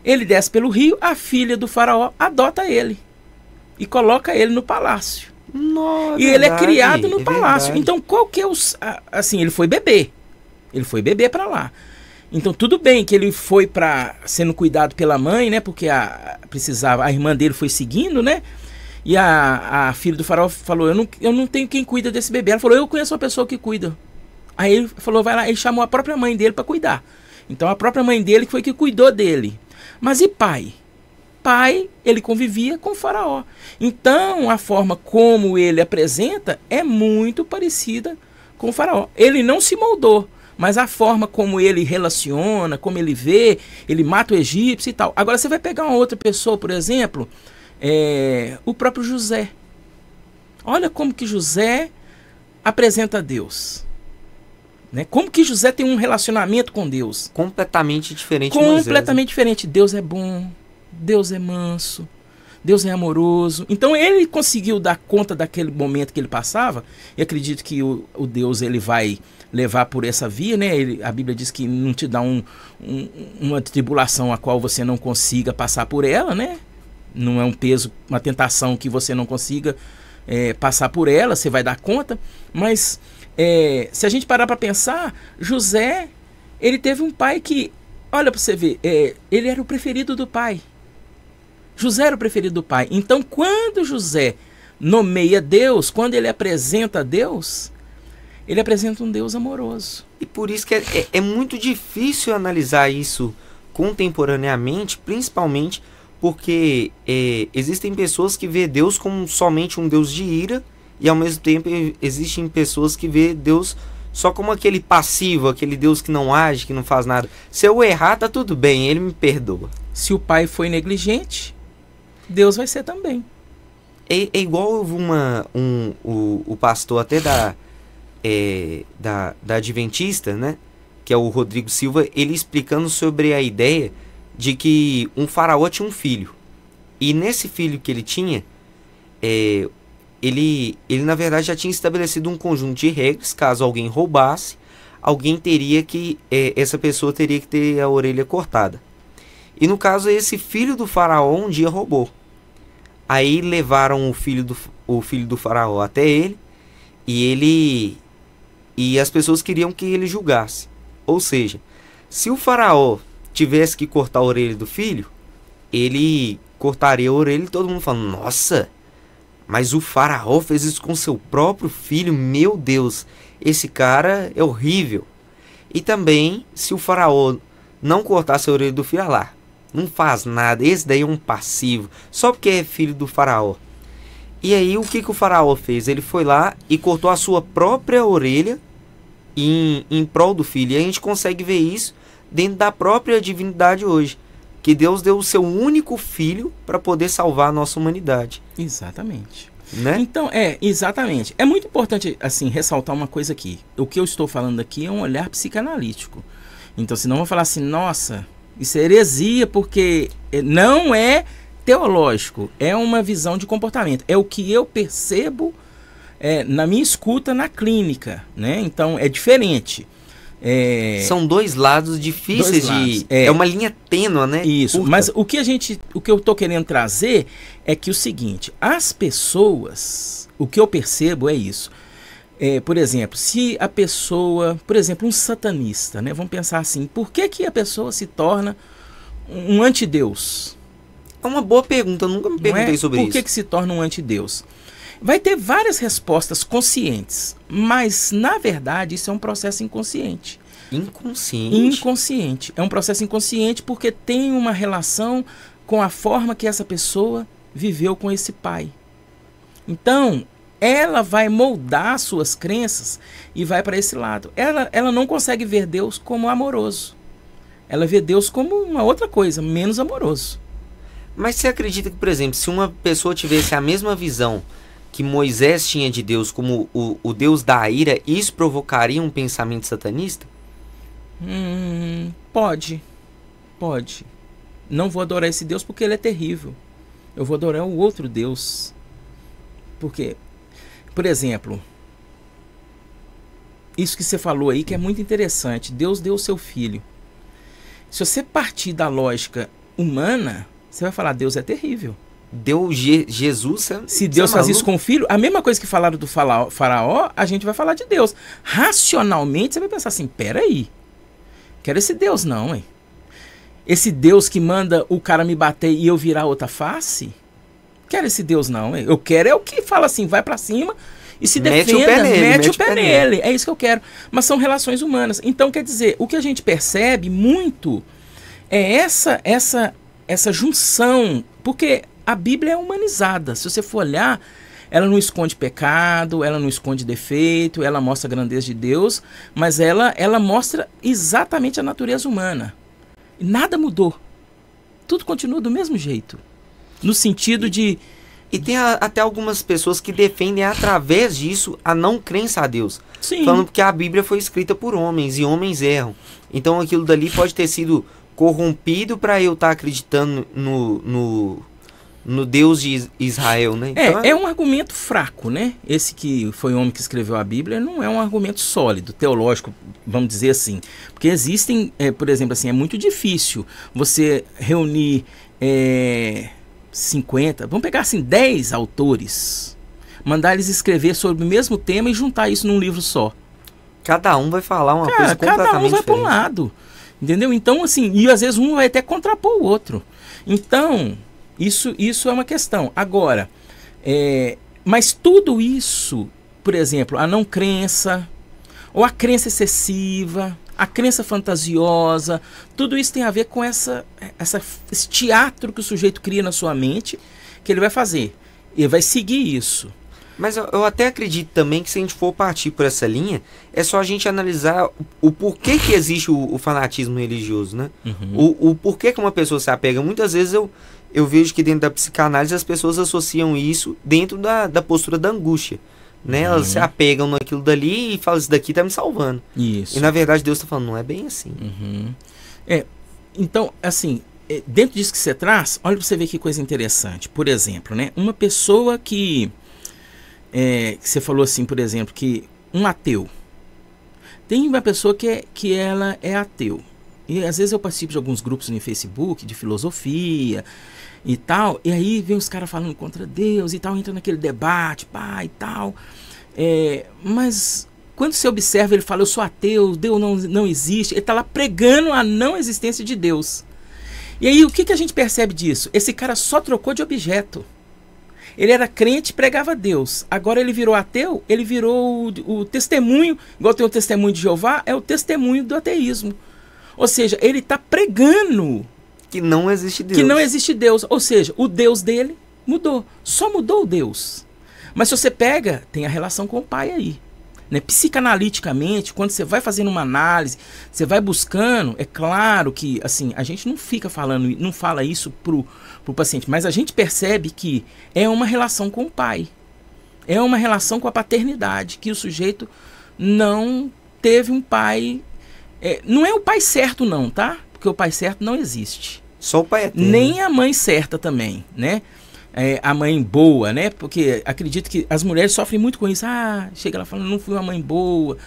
Ele desce pelo rio, a filha do faraó adota ele e coloca ele no palácio.
Nossa,
e ele é criado no palácio.
Verdade.
Então, qual que é assim, ele foi bebê. Ele foi bebê para lá. Então, tudo bem que ele foi sendo cuidado pela mãe, né? Porque a irmã dele foi seguindo, né? E a filha do faraó falou, eu não tenho quem cuida desse bebê. Ela falou, eu conheço uma pessoa que cuida. Aí ele falou, vai lá, ele chamou a própria mãe dele para cuidar. Então, a própria mãe dele foi que cuidou dele. Mas e pai? Pai, ele convivia com o faraó. Então, a forma como ele apresenta é muito parecida com o faraó. Ele não se moldou, mas a forma como ele relaciona, como ele vê, ele mata o egípcio e tal. Agora, você vai pegar uma outra pessoa, por exemplo, o próprio José. Olha como que José apresenta a Deus. Né? Como que José tem um relacionamento com Deus?
Completamente diferente.
Completamente diferente. Deus é bom, Deus é manso, Deus é amoroso. Então ele conseguiu dar conta daquele momento que ele passava. E acredito que o Deus ele vai levar por essa via, né? A Bíblia diz que não te dá uma tribulação a qual você não consiga passar por ela, né? Não é um peso, uma tentação que você não consiga passar por ela, você vai dar conta. Mas se a gente parar para pensar, José, ele teve um pai que, olha para você ver, ele era o preferido do pai. José era o preferido do pai. Então, quando José nomeia Deus, quando ele apresenta Deus, ele apresenta um Deus amoroso.
E por isso que é muito difícil analisar isso contemporaneamente, principalmente porque existem pessoas que vê Deus como somente um Deus de ira, e ao mesmo tempo existem pessoas que vê Deus só como aquele passivo, aquele Deus que não age, que não faz nada. Se eu errar, tá tudo bem, ele me perdoa.
Se o pai foi negligente, Deus vai ser também.
É igual o pastor até da Adventista, né? Que é o Rodrigo Silva, ele explicando sobre a ideia de que um faraó tinha um filho. E nesse filho que ele tinha, ele na verdade já tinha estabelecido um conjunto de regras. Caso alguém roubasse, essa pessoa teria que ter a orelha cortada. E no caso, esse filho do faraó um dia roubou. Aí levaram o filho do faraó até ele, e as pessoas queriam que ele julgasse. Ou seja, se o faraó tivesse que cortar a orelha do filho, ele cortaria a orelha e todo mundo falando, nossa, mas o faraó fez isso com seu próprio filho, meu Deus, esse cara é horrível. E também, se o faraó não cortasse a orelha do filho, olha lá, não faz nada, esse daí é um passivo, só porque é filho do faraó. E aí o que o faraó fez? Ele foi lá e cortou a sua própria orelha em prol do filho. E a gente consegue ver isso dentro da própria divindade hoje. Que Deus deu o seu único filho para poder salvar a nossa humanidade.
Exatamente.
Né?
Então, exatamente. É muito importante, assim, ressaltar uma coisa aqui. O que eu estou falando aqui é um olhar psicanalítico. Então, senão eu vou falar assim, nossa, isso é heresia, porque não é teológico, é uma visão de comportamento. É o que eu percebo na minha escuta na clínica, né? Então, é diferente.
São dois lados difíceis de... É uma linha tênue, né?
Isso,
curta.
mas o que eu estou querendo trazer é que o seguinte, as pessoas, o que eu percebo é isso. Por exemplo, se a pessoa, por exemplo, um satanista, né? Vamos pensar assim, por que a pessoa se torna um antideus?
É uma boa pergunta, eu nunca me perguntei sobre isso.
Por que se torna um antideus? Vai ter várias respostas conscientes, mas na verdade isso é um processo inconsciente.
Inconsciente?
Inconsciente. É um processo inconsciente porque tem uma relação com a forma que essa pessoa viveu com esse pai. Então, ela vai moldar suas crenças e vai para esse lado. Ela não consegue ver Deus como amoroso. Ela vê Deus como uma outra coisa, menos amoroso.
Mas você acredita que, por exemplo, se uma pessoa tivesse a mesma visão que Moisés tinha de Deus como o Deus da ira, isso provocaria um pensamento satanista?
Pode. Não vou adorar esse Deus porque ele é terrível. Eu vou adorar o outro Deus. Porque, por exemplo, isso que você falou aí que é muito interessante. Deus deu o seu filho. Se você partir da lógica humana, você vai falar, Deus é terrível.
Deu Jesus...
Se Deus faz isso com o filho, a mesma coisa que falaram do faraó, a gente vai falar de Deus. Racionalmente, você vai pensar assim, peraí, quero esse Deus não, hein? Esse Deus que manda o cara me bater e eu virar outra face? Quero esse Deus não, hein? Eu quero é o que fala assim, vai pra cima e se defenda, mete o pé nele. É isso que eu quero. Mas são relações humanas. Então, quer dizer, o que a gente percebe muito é essa junção, porque a Bíblia é humanizada. Se você for olhar, ela não esconde pecado, ela não esconde defeito, ela mostra a grandeza de Deus, mas ela mostra exatamente a natureza humana. E nada mudou. Tudo continua do mesmo jeito. No sentido de...
E tem até algumas pessoas que defendem através disso a não crença a Deus.
Sim.
Falando que a Bíblia foi escrita por homens e homens erram. Então aquilo dali pode ter sido corrompido para eu estar acreditando no Deus de Israel, né? Então,
é um argumento fraco, né? Esse que foi o homem que escreveu a Bíblia não é um argumento sólido, teológico, vamos dizer assim. Porque existem, por exemplo, assim, é muito difícil você reunir 50, vamos pegar assim, 10 autores, mandar eles escrever sobre o mesmo tema e juntar isso num livro só.
Cada um vai falar uma coisa completamente
cada um vai para um
diferente.
lado, entendeu? Então, assim, e às vezes um vai até contrapor o outro. Então... Isso é uma questão. Agora, mas tudo isso, por exemplo, a não crença, ou a crença excessiva, a crença fantasiosa, tudo isso tem a ver com esse teatro que o sujeito cria na sua mente, que ele vai fazer. Ele vai seguir isso.
Mas eu até acredito também que se a gente for partir por essa linha, é só a gente analisar o porquê que existe o fanatismo religioso, né?
Uhum.
O porquê que uma pessoa se apega. Muitas vezes eu vejo que dentro da psicanálise as pessoas associam isso dentro da postura da angústia, né? Elas se apegam naquilo dali e falam, isso daqui tá me salvando.
Isso.
E na verdade Deus tá falando, não é bem assim.
Uhum. Então, assim, dentro disso que você traz, olha pra você ver que coisa interessante. Por exemplo, né? Uma pessoa que você falou assim, por exemplo, que um ateu. Tem uma pessoa que ela é ateu. E às vezes eu participo de alguns grupos no Facebook de filosofia e tal, e aí vem os caras falando contra Deus e tal, entra naquele debate, pá, e tal. Mas quando você observa, ele fala, eu sou ateu, Deus não existe. Ele está lá pregando a não existência de Deus. E aí, o que a gente percebe disso? Esse cara só trocou de objeto. Ele era crente e pregava a Deus. Agora ele virou ateu, ele virou o testemunho, igual tem o testemunho de Jeová, é o testemunho do ateísmo. Ou seja, ele está pregando
que não existe Deus.
Que não existe Deus. Ou seja, o Deus dele mudou. Só mudou o Deus. Mas se você pega, tem a relação com o pai aí. Né? Psicanaliticamente, quando você vai fazendo uma análise, você vai buscando, é claro que assim, a gente não fica falando, não fala isso pro paciente, mas a gente percebe que é uma relação com o pai. É uma relação com a paternidade, que o sujeito não teve um pai. Não é o pai certo não, tá? Porque o pai certo não existe.
Só o pai eterno.
Nem a mãe certa também, né? A mãe boa, né? Porque acredito que as mulheres sofrem muito com isso. Chega lá falando, não fui uma mãe boa.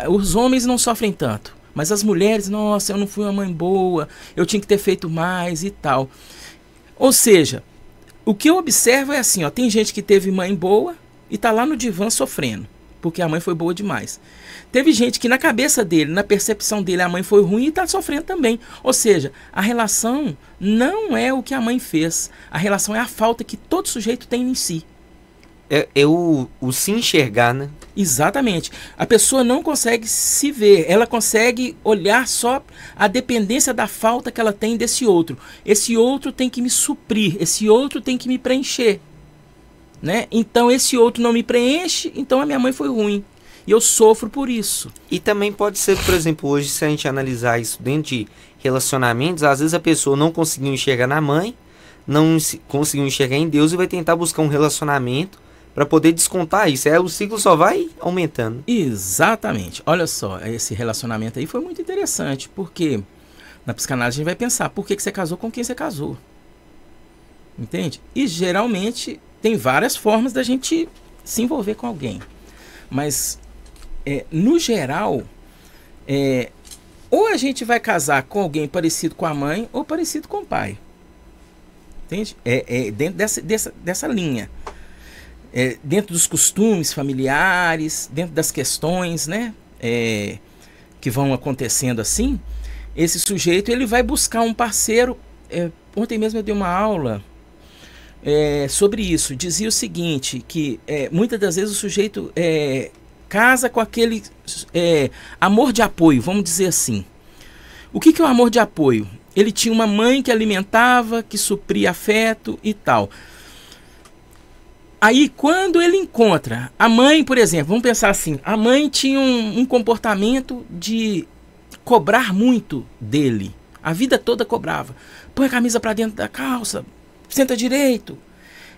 Os homens não sofrem tanto. Mas as mulheres, nossa, eu não fui uma mãe boa. Eu tinha que ter feito mais e tal. Ou seja, o que eu observo é assim, ó, tem gente que teve mãe boa e tá lá no divã sofrendo. Porque a mãe foi boa demais. Teve gente que na cabeça dele, na percepção dele, a mãe foi ruim e está sofrendo também. Ou seja, a relação não é o que a mãe fez. A relação é a falta que todo sujeito tem em si.
É o se enxergar, né?
Exatamente. A pessoa não consegue se ver. Ela consegue olhar só a dependência da falta que ela tem desse outro. Esse outro tem que me suprir. Esse outro tem que me preencher. Né? Então esse outro não me preenche, então a minha mãe foi ruim. E eu sofro por isso.
E também pode ser, por exemplo, hoje, se a gente analisar isso dentro de relacionamentos, às vezes a pessoa não conseguiu enxergar na mãe, não conseguiu enxergar em Deus e vai tentar buscar um relacionamento para poder descontar isso. O ciclo só vai aumentando.
Exatamente. Olha só, esse relacionamento aí foi muito interessante, porque na psicanálise a gente vai pensar, por que você casou com quem você casou? Entende? E geralmente tem várias formas da gente se envolver com alguém. Mas, no geral, ou a gente vai casar com alguém parecido com a mãe ou parecido com o pai. Entende? Dentro dessa linha. Dentro dos costumes familiares, dentro das questões, né, que vão acontecendo assim, esse sujeito ele vai buscar um parceiro. Ontem mesmo eu dei uma aula sobre isso. Dizia o seguinte, que muitas das vezes o sujeito casa com aquele amor de apoio, vamos dizer assim. O que é o amor de apoio? Ele tinha uma mãe que alimentava, que supria afeto e tal. Aí quando ele encontra a mãe, por exemplo, vamos pensar assim, a mãe tinha um comportamento de cobrar muito dele. A vida toda cobrava. Põe a camisa para dentro da calça, senta direito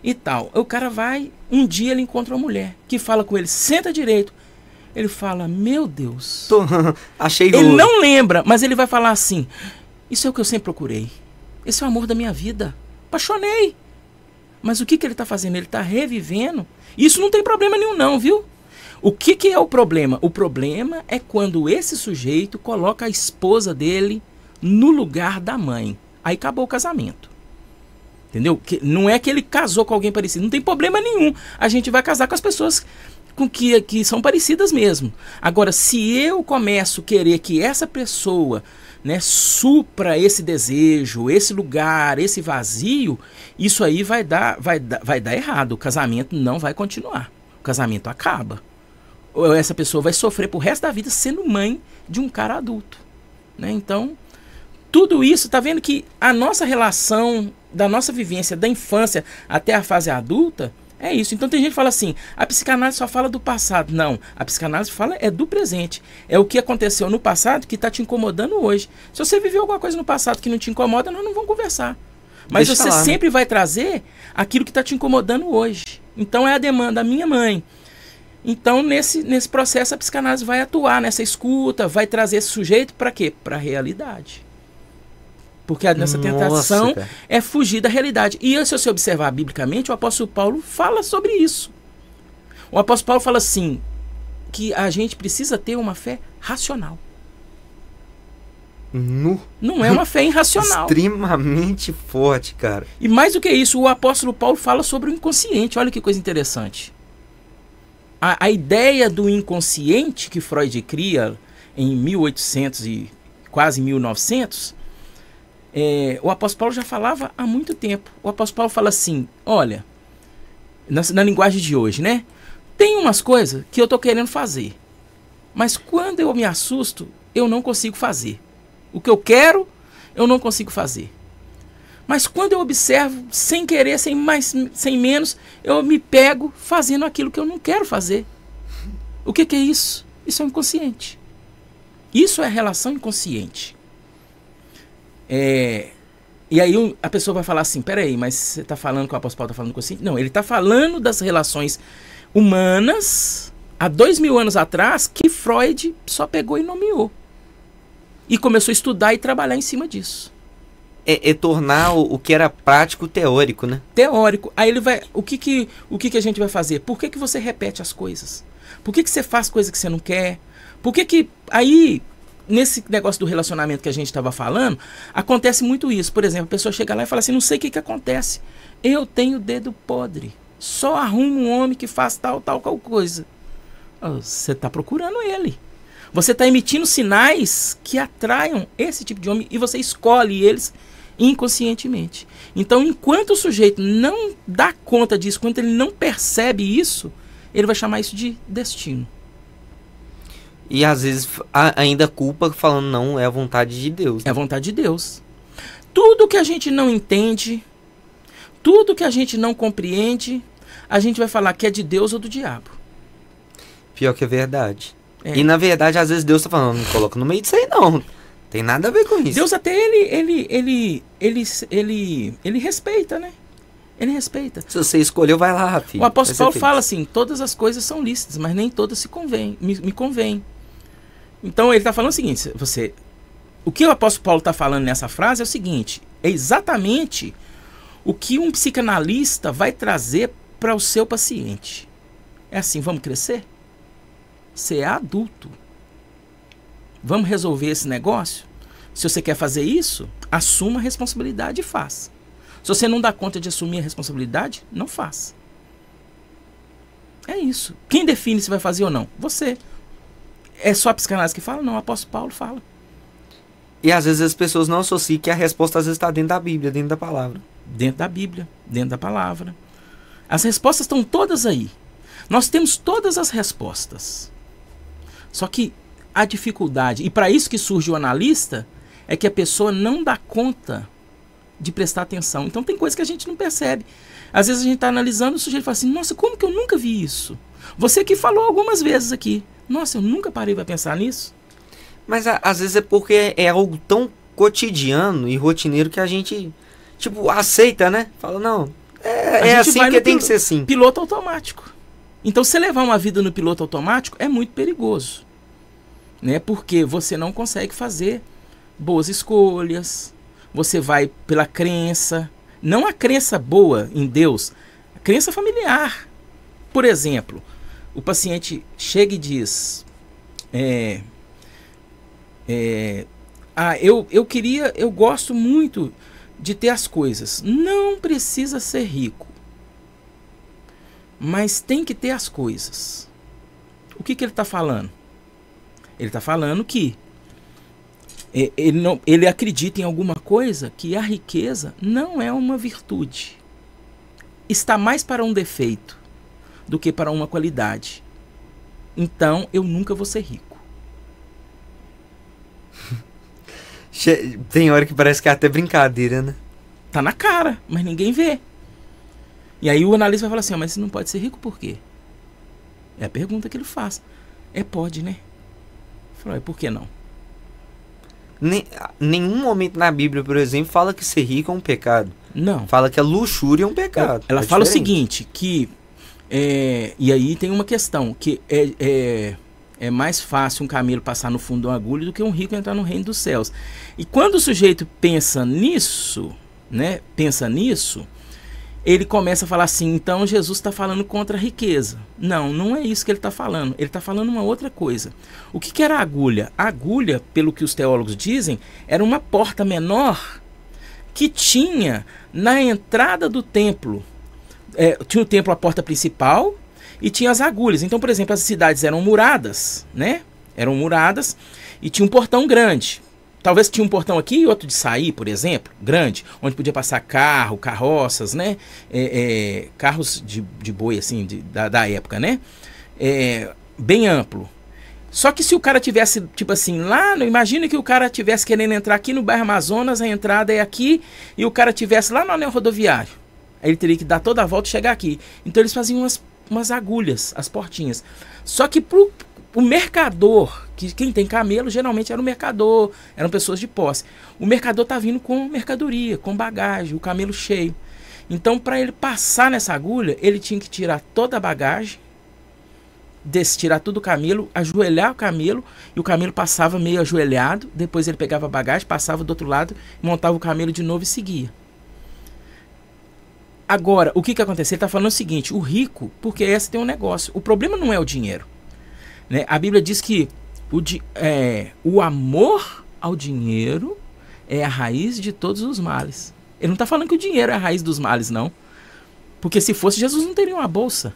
e tal. O cara vai, um dia ele encontra uma mulher que fala com ele, senta direito. Ele fala, meu Deus.
Achei
ele não lembra, mas ele vai falar assim, isso é o que eu sempre procurei. Esse é o amor da minha vida. Apaixonei. Mas o que ele está fazendo? Ele está revivendo. Isso não tem problema nenhum não, viu? O que é o problema? O problema é quando esse sujeito coloca a esposa dele no lugar da mãe. Aí acabou o casamento. Entendeu? Não é que ele casou com alguém parecido. Não tem problema nenhum. A gente vai casar com as pessoas com que são parecidas mesmo. Agora, se eu começo a querer que essa pessoa, né, supra esse desejo, esse lugar, esse vazio, isso aí vai dar errado. O casamento não vai continuar. O casamento acaba. Ou essa pessoa vai sofrer pro resto da vida sendo mãe de um cara adulto. Né? Então, tudo isso, tá vendo que a nossa relação, da nossa vivência, da infância até a fase adulta, é isso. Então tem gente que fala assim, a psicanálise só fala do passado. Não, a psicanálise fala do presente. É o que aconteceu no passado que está te incomodando hoje. Se você viveu alguma coisa no passado que não te incomoda, nós não vamos conversar. Mas você sempre vai trazer aquilo que está te incomodando hoje. Então é a demanda da minha mãe. Então nesse processo a psicanálise vai atuar nessa escuta, vai trazer esse sujeito para quê? Para a realidade. Porque nessa tentação é fugir da realidade. E se você observar biblicamente, o apóstolo Paulo fala sobre isso. O apóstolo Paulo fala assim, que a gente precisa ter uma fé racional. Não é uma fé irracional.
Extremamente forte, cara.
E mais do que isso, o apóstolo Paulo fala sobre o inconsciente. Olha que coisa interessante. a ideia do inconsciente que Freud cria em 1800 e quase 1900, o apóstolo Paulo já falava há muito tempo. O apóstolo Paulo fala assim, olha, na linguagem de hoje, né? Tem umas coisas que eu tô querendo fazer, mas quando eu me assusto, eu não consigo fazer. O que eu quero, eu não consigo fazer. Mas quando eu observo, sem querer, sem mais, sem menos, eu me pego fazendo aquilo que eu não quero fazer. O que é isso? Isso é o inconsciente. Isso é relação inconsciente. E aí a pessoa vai falar assim, peraí, mas você está falando que o apóstolo Paulo está falando inconsciente? Não, ele está falando das relações humanas há 2000 anos atrás que Freud só pegou e nomeou. E começou a estudar e trabalhar em cima disso.
Tornar o que era prático teórico, né?
Teórico. Aí ele vai. O que a gente vai fazer? Por que você repete as coisas? Por que você faz coisa que você não quer? Por que aí, nesse negócio do relacionamento que a gente estava falando, acontece muito isso. Por exemplo, a pessoa chega lá e fala assim, não sei o que acontece. Eu tenho dedo podre. Só arrumo um homem que faz tal coisa. Você está procurando ele. Você está emitindo sinais que atraiam esse tipo de homem e você escolhe eles inconscientemente. Então, enquanto o sujeito não dá conta disso, enquanto ele não percebe isso, ele vai chamar isso de destino.
E às vezes ainda culpa falando, não, é a vontade de Deus.
É a vontade de Deus. Tudo que a gente não entende, tudo que a gente não compreende, a gente vai falar que é de Deus ou do diabo.
Pior que é verdade. E na verdade, às vezes Deus está falando, não coloca no meio disso aí não. Tem nada a ver com isso.
Deus até ele respeita, né? Ele respeita.
Se você escolheu, vai lá, filho.
O apóstolo Paulo fala assim, todas as coisas são lícitas, mas nem todas me convêm. Então ele está falando o seguinte, o que o apóstolo Paulo está falando nessa frase é o seguinte, é exatamente o que um psicanalista vai trazer para o seu paciente. É assim, vamos crescer? Você é adulto. Vamos resolver esse negócio? Se você quer fazer isso, assuma a responsabilidade e faça. Se você não dá conta de assumir a responsabilidade, não faça. É isso. Quem define se vai fazer ou não? Você. É só a psicanálise que fala? Não, o apóstolo Paulo fala.
E às vezes as pessoas não associam que a resposta às vezes está dentro da Bíblia, dentro da palavra.
Dentro da Bíblia, dentro da palavra. As respostas estão todas aí. Nós temos todas as respostas. Só que a dificuldade, e para isso que surge o analista, é que a pessoa não dá conta de prestar atenção. Então tem coisas que a gente não percebe. Às vezes a gente está analisando, o sujeito fala assim, nossa, como que eu nunca vi isso? Você que falou algumas vezes aqui. Nossa, eu nunca parei para pensar nisso.
Mas às vezes é porque é algo tão cotidiano e rotineiro que a gente, tipo, aceita, né? Fala, não, é assim que tem que ser assim.
Piloto automático. Então, se levar uma vida no piloto automático é muito perigoso, né? Porque você não consegue fazer boas escolhas, você vai pela crença, não a crença boa em Deus, a crença familiar. Por exemplo, o paciente chega e diz, eu gosto muito de ter as coisas, não precisa ser rico. Mas tem que ter as coisas. O que ele está falando? Ele está falando que ele acredita em alguma coisa que a riqueza não é uma virtude. Está mais para um defeito do que para uma qualidade. Então eu nunca vou ser rico.
Tem hora que parece que é até brincadeira, né?
Tá na cara, mas ninguém vê. E aí o analista vai falar assim, mas você não pode ser rico por quê? É a pergunta que ele faz. Pode, né? Falou, por que não?
Nenhum momento na Bíblia, por exemplo, fala que ser rico é um pecado.
Não.
Fala que a luxúria é um pecado.
Ela fala diferente. O seguinte, que... e aí tem uma questão, que é mais fácil um camelo passar no fundo de uma agulha do que um rico entrar no reino dos céus. E quando o sujeito pensa nisso, né? Ele começa a falar assim, então Jesus está falando contra a riqueza. Não, não é isso que ele está falando. Ele está falando uma outra coisa. O que era a agulha? A agulha, pelo que os teólogos dizem, era uma porta menor que tinha na entrada do templo. Tinha o templo, a porta principal, e tinha as agulhas. Então, por exemplo, as cidades eram muradas, né? Eram muradas e tinha um portão grande. Talvez tinha um portão aqui e outro de sair, por exemplo, grande, onde podia passar carro, carroças, né? Carros de boi, assim, da época, né? Bem amplo. Só que se o cara tivesse, tipo assim, lá, imagina que o cara tivesse querendo entrar aqui no bairro Amazonas, a entrada é aqui, e o cara tivesse lá no anel rodoviário. Aí ele teria que dar toda a volta e chegar aqui. Então eles faziam umas agulhas, as portinhas. Só que o mercador, que quem tem camelo geralmente era o mercador, eram pessoas de posse. O mercador tá vindo com mercadoria, com bagagem, o camelo cheio. Então, para ele passar nessa agulha, ele tinha que tirar toda a bagagem, tirar tudo do camelo, ajoelhar o camelo, e o camelo passava meio ajoelhado, depois ele pegava a bagagem, passava do outro lado, montava o camelo de novo e seguia. Agora, o que aconteceu? Ele está falando o seguinte, o rico, porque esse tem um negócio, o problema não é o dinheiro, né? A Bíblia diz que o amor ao dinheiro é a raiz de todos os males. Ele não está falando que o dinheiro é a raiz dos males, não. Porque se fosse, Jesus não teria uma bolsa.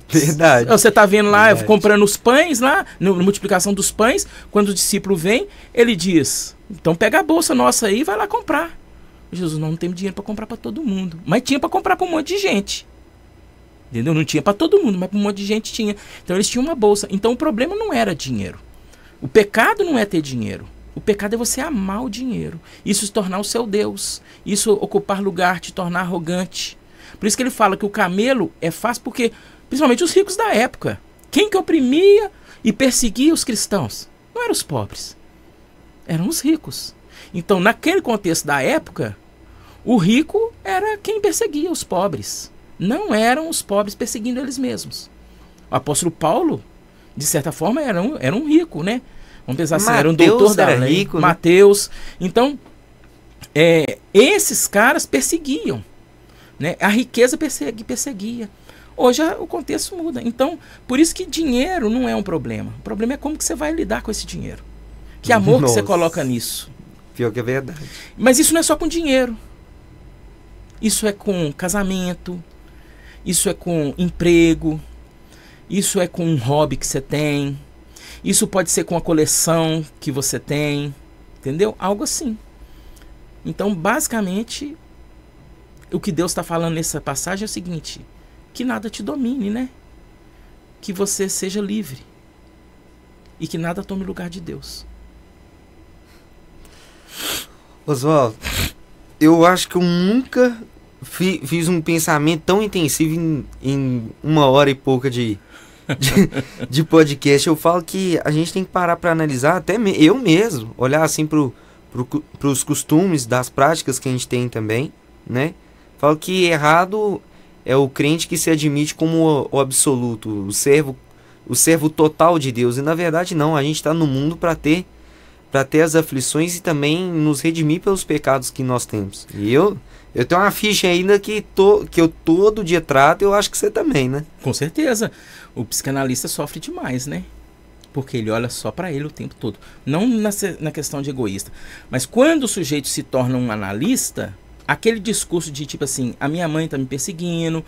Verdade.
Você está vendo lá,
Verdade.
comprando os pães lá, na multiplicação dos pães, quando o discípulo vem, ele diz, então pega a bolsa nossa aí e vai lá comprar. Jesus, não tem dinheiro para comprar para todo mundo. Mas tinha para comprar para um monte de gente. Entendeu? Não tinha para todo mundo, mas para um monte de gente tinha. Então eles tinham uma bolsa. Então o problema não era dinheiro. O pecado não é ter dinheiro. O pecado é você amar o dinheiro. Isso se tornar o seu Deus. Isso ocupar lugar, te tornar arrogante. Por isso que ele fala que o camelo é fácil porque, principalmente os ricos da época, quem que oprimia e perseguia os cristãos? Não eram os pobres. Eram os ricos. Então, naquele contexto da época, o rico era quem perseguia os pobres. Não eram os pobres perseguindo eles mesmos. O apóstolo Paulo, de certa forma, era um rico, né? Vamos pensar assim, era um doutor da lei.
Rico, né?
Mateus. Então, esses caras perseguiam, né? A riqueza perseguia. Hoje o contexto muda. Então, por isso que dinheiro não é um problema. O problema é como que você vai lidar com esse dinheiro. Que amor que você coloca nisso.
Pior que é verdade.
Mas isso não é só com dinheiro. Isso é com casamento, isso é com emprego, isso é com um hobby que você tem, isso pode ser com a coleção que você tem, entendeu? Algo assim. Então, basicamente, o que Deus está falando nessa passagem é o seguinte, que nada te domine, né? Que você seja livre e que nada tome lugar de Deus.
Oswaldo, eu acho que eu nunca fiz um pensamento tão intensivo em 1 hora e pouca de podcast. Eu falo que a gente tem que parar para analisar, até eu mesmo, olhar assim pros costumes, das práticas que a gente tem também, né? Falo que errado é o crente que se admite como o absoluto, o servo total de Deus. E na verdade não, a gente está no mundo para ter as aflições e também nos redimir pelos pecados que nós temos. E eu tenho uma ficha ainda que eu todo dia trato, eu acho que você também, né?
Com certeza. O psicanalista sofre demais, né? Porque ele olha só para ele o tempo todo. Não na questão de egoísta. Mas quando o sujeito se torna um analista, aquele discurso de tipo assim, a minha mãe tá me perseguindo,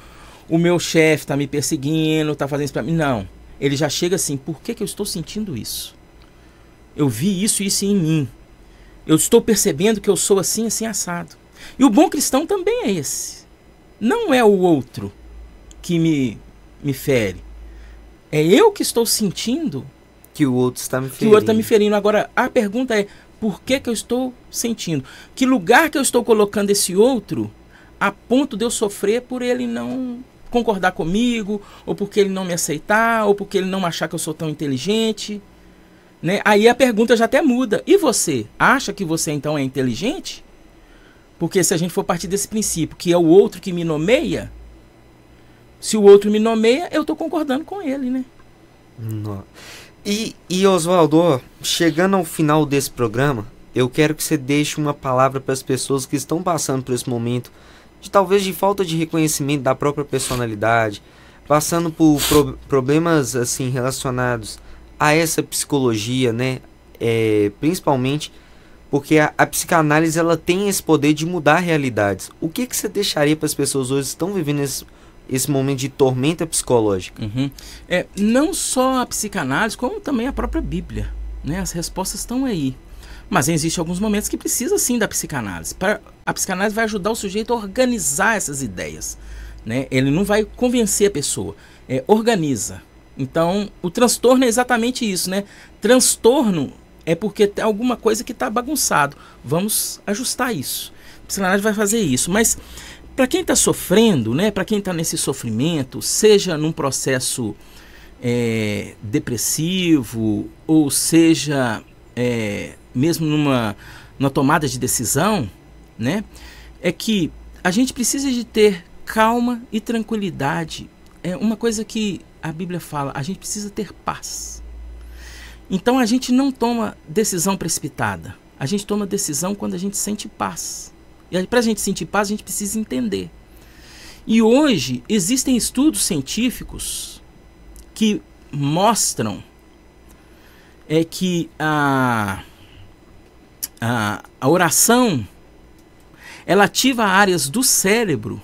o meu chefe tá me perseguindo, tá fazendo isso pra mim. Não. Ele já chega assim, por que eu estou sentindo isso? Eu vi isso e isso em mim. Eu estou percebendo que eu sou assim, assim, assado. E o bom cristão também é esse. Não é o outro que me fere. É eu que estou sentindo
que o outro está me ferindo.
Que o outro está me ferindo. Agora, a pergunta é, por que eu estou sentindo? Que lugar que eu estou colocando esse outro a ponto de eu sofrer por ele não concordar comigo, ou porque ele não me aceitar, ou porque ele não achar que eu sou tão inteligente? Né? Aí a pergunta já até muda. E você? Acha que você então é inteligente? Porque se a gente for partir desse princípio, que é o outro que me nomeia, se o outro me nomeia, eu estou concordando com ele, né?
Não. E Oswaldo, chegando ao final desse programa, eu quero que você deixe uma palavra para as pessoas que estão passando por esse momento, talvez de falta de reconhecimento da própria personalidade, passando por problemas assim relacionados a essa psicologia, né? Principalmente porque a psicanálise ela tem esse poder de mudar realidades. O que você deixaria para as pessoas hoje que estão vivendo esse momento de tormenta psicológica?
Não só a psicanálise, como também a própria Bíblia, né? As respostas estão aí. Mas existem alguns momentos que precisa sim da psicanálise. A psicanálise vai ajudar o sujeito a organizar essas ideias, né? Ele não vai convencer a pessoa, organiza. Então, o transtorno é exatamente isso, né? Transtorno é porque tem alguma coisa que está bagunçado. Vamos ajustar isso. A psicanálise vai fazer isso. Mas para quem está sofrendo, né? Para quem está nesse sofrimento, seja num processo depressivo, ou seja mesmo numa tomada de decisão, né? É que a gente precisa de ter calma e tranquilidade. É uma coisa que a Bíblia fala, a gente precisa ter paz. Então a gente não toma decisão precipitada. A gente toma decisão quando a gente sente paz. E para a gente sentir paz, a gente precisa entender. E hoje existem estudos científicos que mostram que a oração, ela ativa áreas do cérebro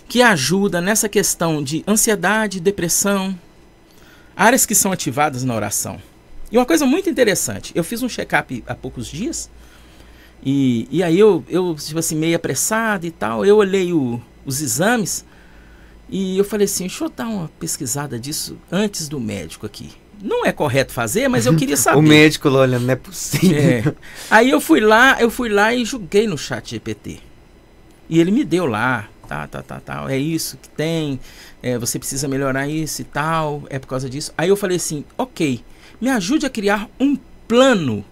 que ajuda nessa questão de ansiedade, depressão, áreas que são ativadas na oração. E uma coisa muito interessante, eu fiz um check-up há poucos dias, e aí eu tipo assim, meio apressado e tal, eu olhei os exames, e eu falei assim, deixa eu dar uma pesquisada disso antes do médico aqui. Não é correto fazer, mas eu queria saber.
O médico lá olhando, não é possível.
Aí eu fui lá e joguei no ChatGPT. E ele me deu lá, é isso que tem, você precisa melhorar isso e tal, é por causa disso. Aí eu falei assim, ok, me ajude a criar um plano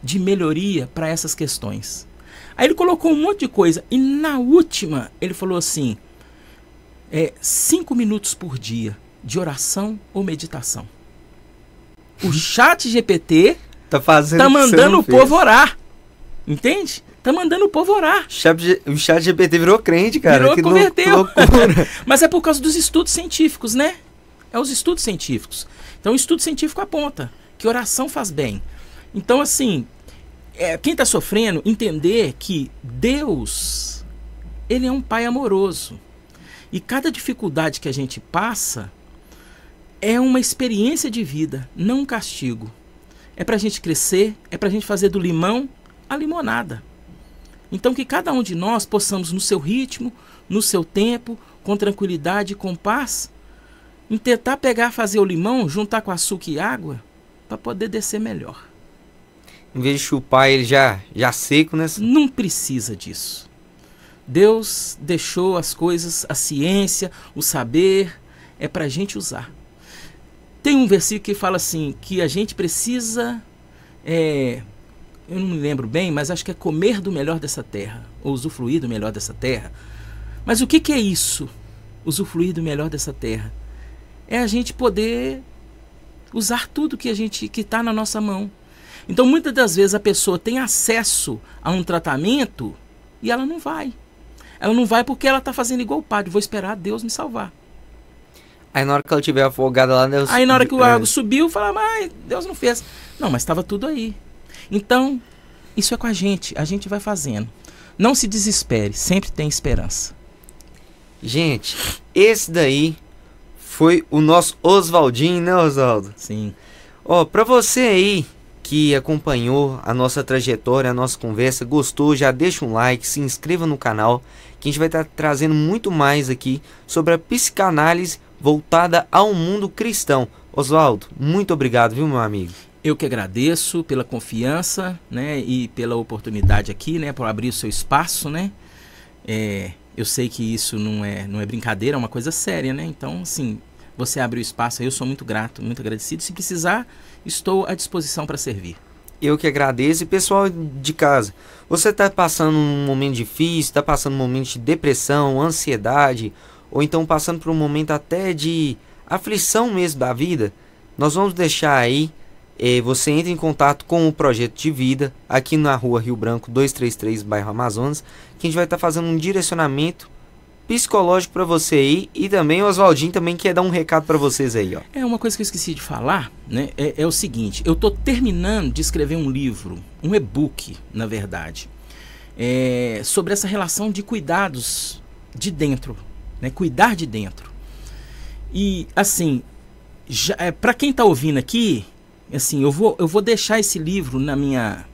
de melhoria para essas questões. Aí ele colocou um monte de coisa, e na última ele falou assim, 5 minutos por dia de oração ou meditação. O ChatGPT tá mandando o povo orar. Entende? Tá mandando o povo orar.
O ChatGPT virou crente, cara.
Converteu. Mas é por causa dos estudos científicos, né? É os estudos científicos. Então o estudo científico aponta que oração faz bem. Então assim, quem está sofrendo, entender que Deus, Ele é um Pai amoroso. E cada dificuldade que a gente passa é uma experiência de vida, não um castigo. É para a gente crescer, é para a gente fazer do limão a limonada. Então que cada um de nós possamos, no seu ritmo, no seu tempo, com tranquilidade e com paz, tentar fazer o limão, juntar com açúcar e água, para poder descer melhor.
Em vez de chupar ele já seco, né?
Não precisa disso. Deus deixou as coisas, a ciência, o saber, é para a gente usar. Tem um versículo que fala assim, que a gente precisa, eu não me lembro bem, mas acho que é comer do melhor dessa terra, ou usufruir do melhor dessa terra. Mas o que é isso? Usufruir do melhor dessa terra? É a gente poder usar tudo que está na nossa mão. Então muitas das vezes a pessoa tem acesso a um tratamento e ela não vai. Ela não vai porque ela está fazendo igual o padre, vou esperar Deus me salvar.
Aí na hora que ela estiver afogada lá, Deus...
Aí na hora que o água subiu, fala, mas Deus não fez. Não, mas estava tudo aí. Então, isso é com a gente vai fazendo. Não se desespere, sempre tem esperança.
Gente, esse daí foi o nosso Oswaldinho, né, Oswaldo?
Sim.
Pra você aí que acompanhou a nossa trajetória, a nossa conversa, gostou, já deixa um like, se inscreva no canal, que a gente vai estar trazendo muito mais aqui sobre a psicanálise voltada ao mundo cristão. Oswaldo, muito obrigado, viu, meu amigo?
Eu que agradeço pela confiança, né, e pela oportunidade aqui, né, por abrir o seu espaço, né. Eu sei que isso não é brincadeira, é uma coisa séria, né. Então, assim, você abriu o espaço aí, eu sou muito grato, muito agradecido. Se precisar, estou à disposição para servir.
Eu que agradeço. E pessoal de casa, você está passando um momento difícil, está passando um momento de depressão, ansiedade, ou então passando por um momento até de aflição mesmo da vida, nós vamos deixar aí, você entra em contato com o Projeto de Vida, aqui na rua Rio Branco 233, bairro Amazonas, que a gente vai estar fazendo um direcionamento psicológico para você aí, e também o Oswaldinho também quer dar um recado para vocês aí, ó.
Uma coisa que eu esqueci de falar, né, é o seguinte, eu tô terminando de escrever um livro, um e-book, na verdade, sobre essa relação de cuidados de dentro, né? Cuidar de dentro. E assim, para quem está ouvindo aqui, assim, eu vou deixar esse livro na minha...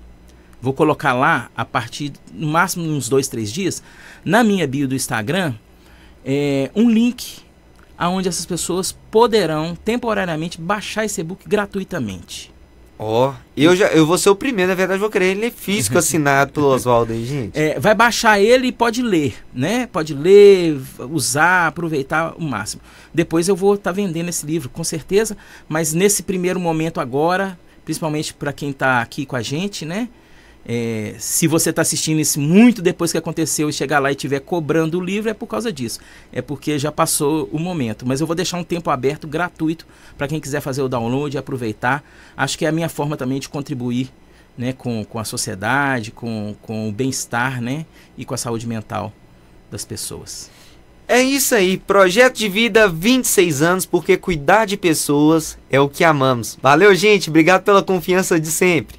Vou colocar lá, a partir, no máximo, uns 2, 3 dias, na minha bio do Instagram, um link onde essas pessoas poderão, temporariamente, baixar esse e-book gratuitamente.
Eu vou ser o primeiro, na verdade, vou querer ele físico assinado pelo Oswaldo aí, gente.
Vai baixar ele e pode ler, né? Pode ler, usar, aproveitar o máximo. Depois eu vou estar vendendo esse livro, com certeza, mas nesse primeiro momento agora, principalmente para quem está aqui com a gente, né? Se você está assistindo isso muito depois que aconteceu e chegar lá e estiver cobrando o livro, é por causa disso. É porque já passou o momento. Mas eu vou deixar um tempo aberto, gratuito, para quem quiser fazer o download e aproveitar. Acho que é a minha forma também de contribuir, né, com a sociedade, com o bem-estar, né, e com a saúde mental das pessoas.
É isso aí. Projeto de vida, 26 anos, porque cuidar de pessoas é o que amamos. Valeu, gente. Obrigado pela confiança de sempre.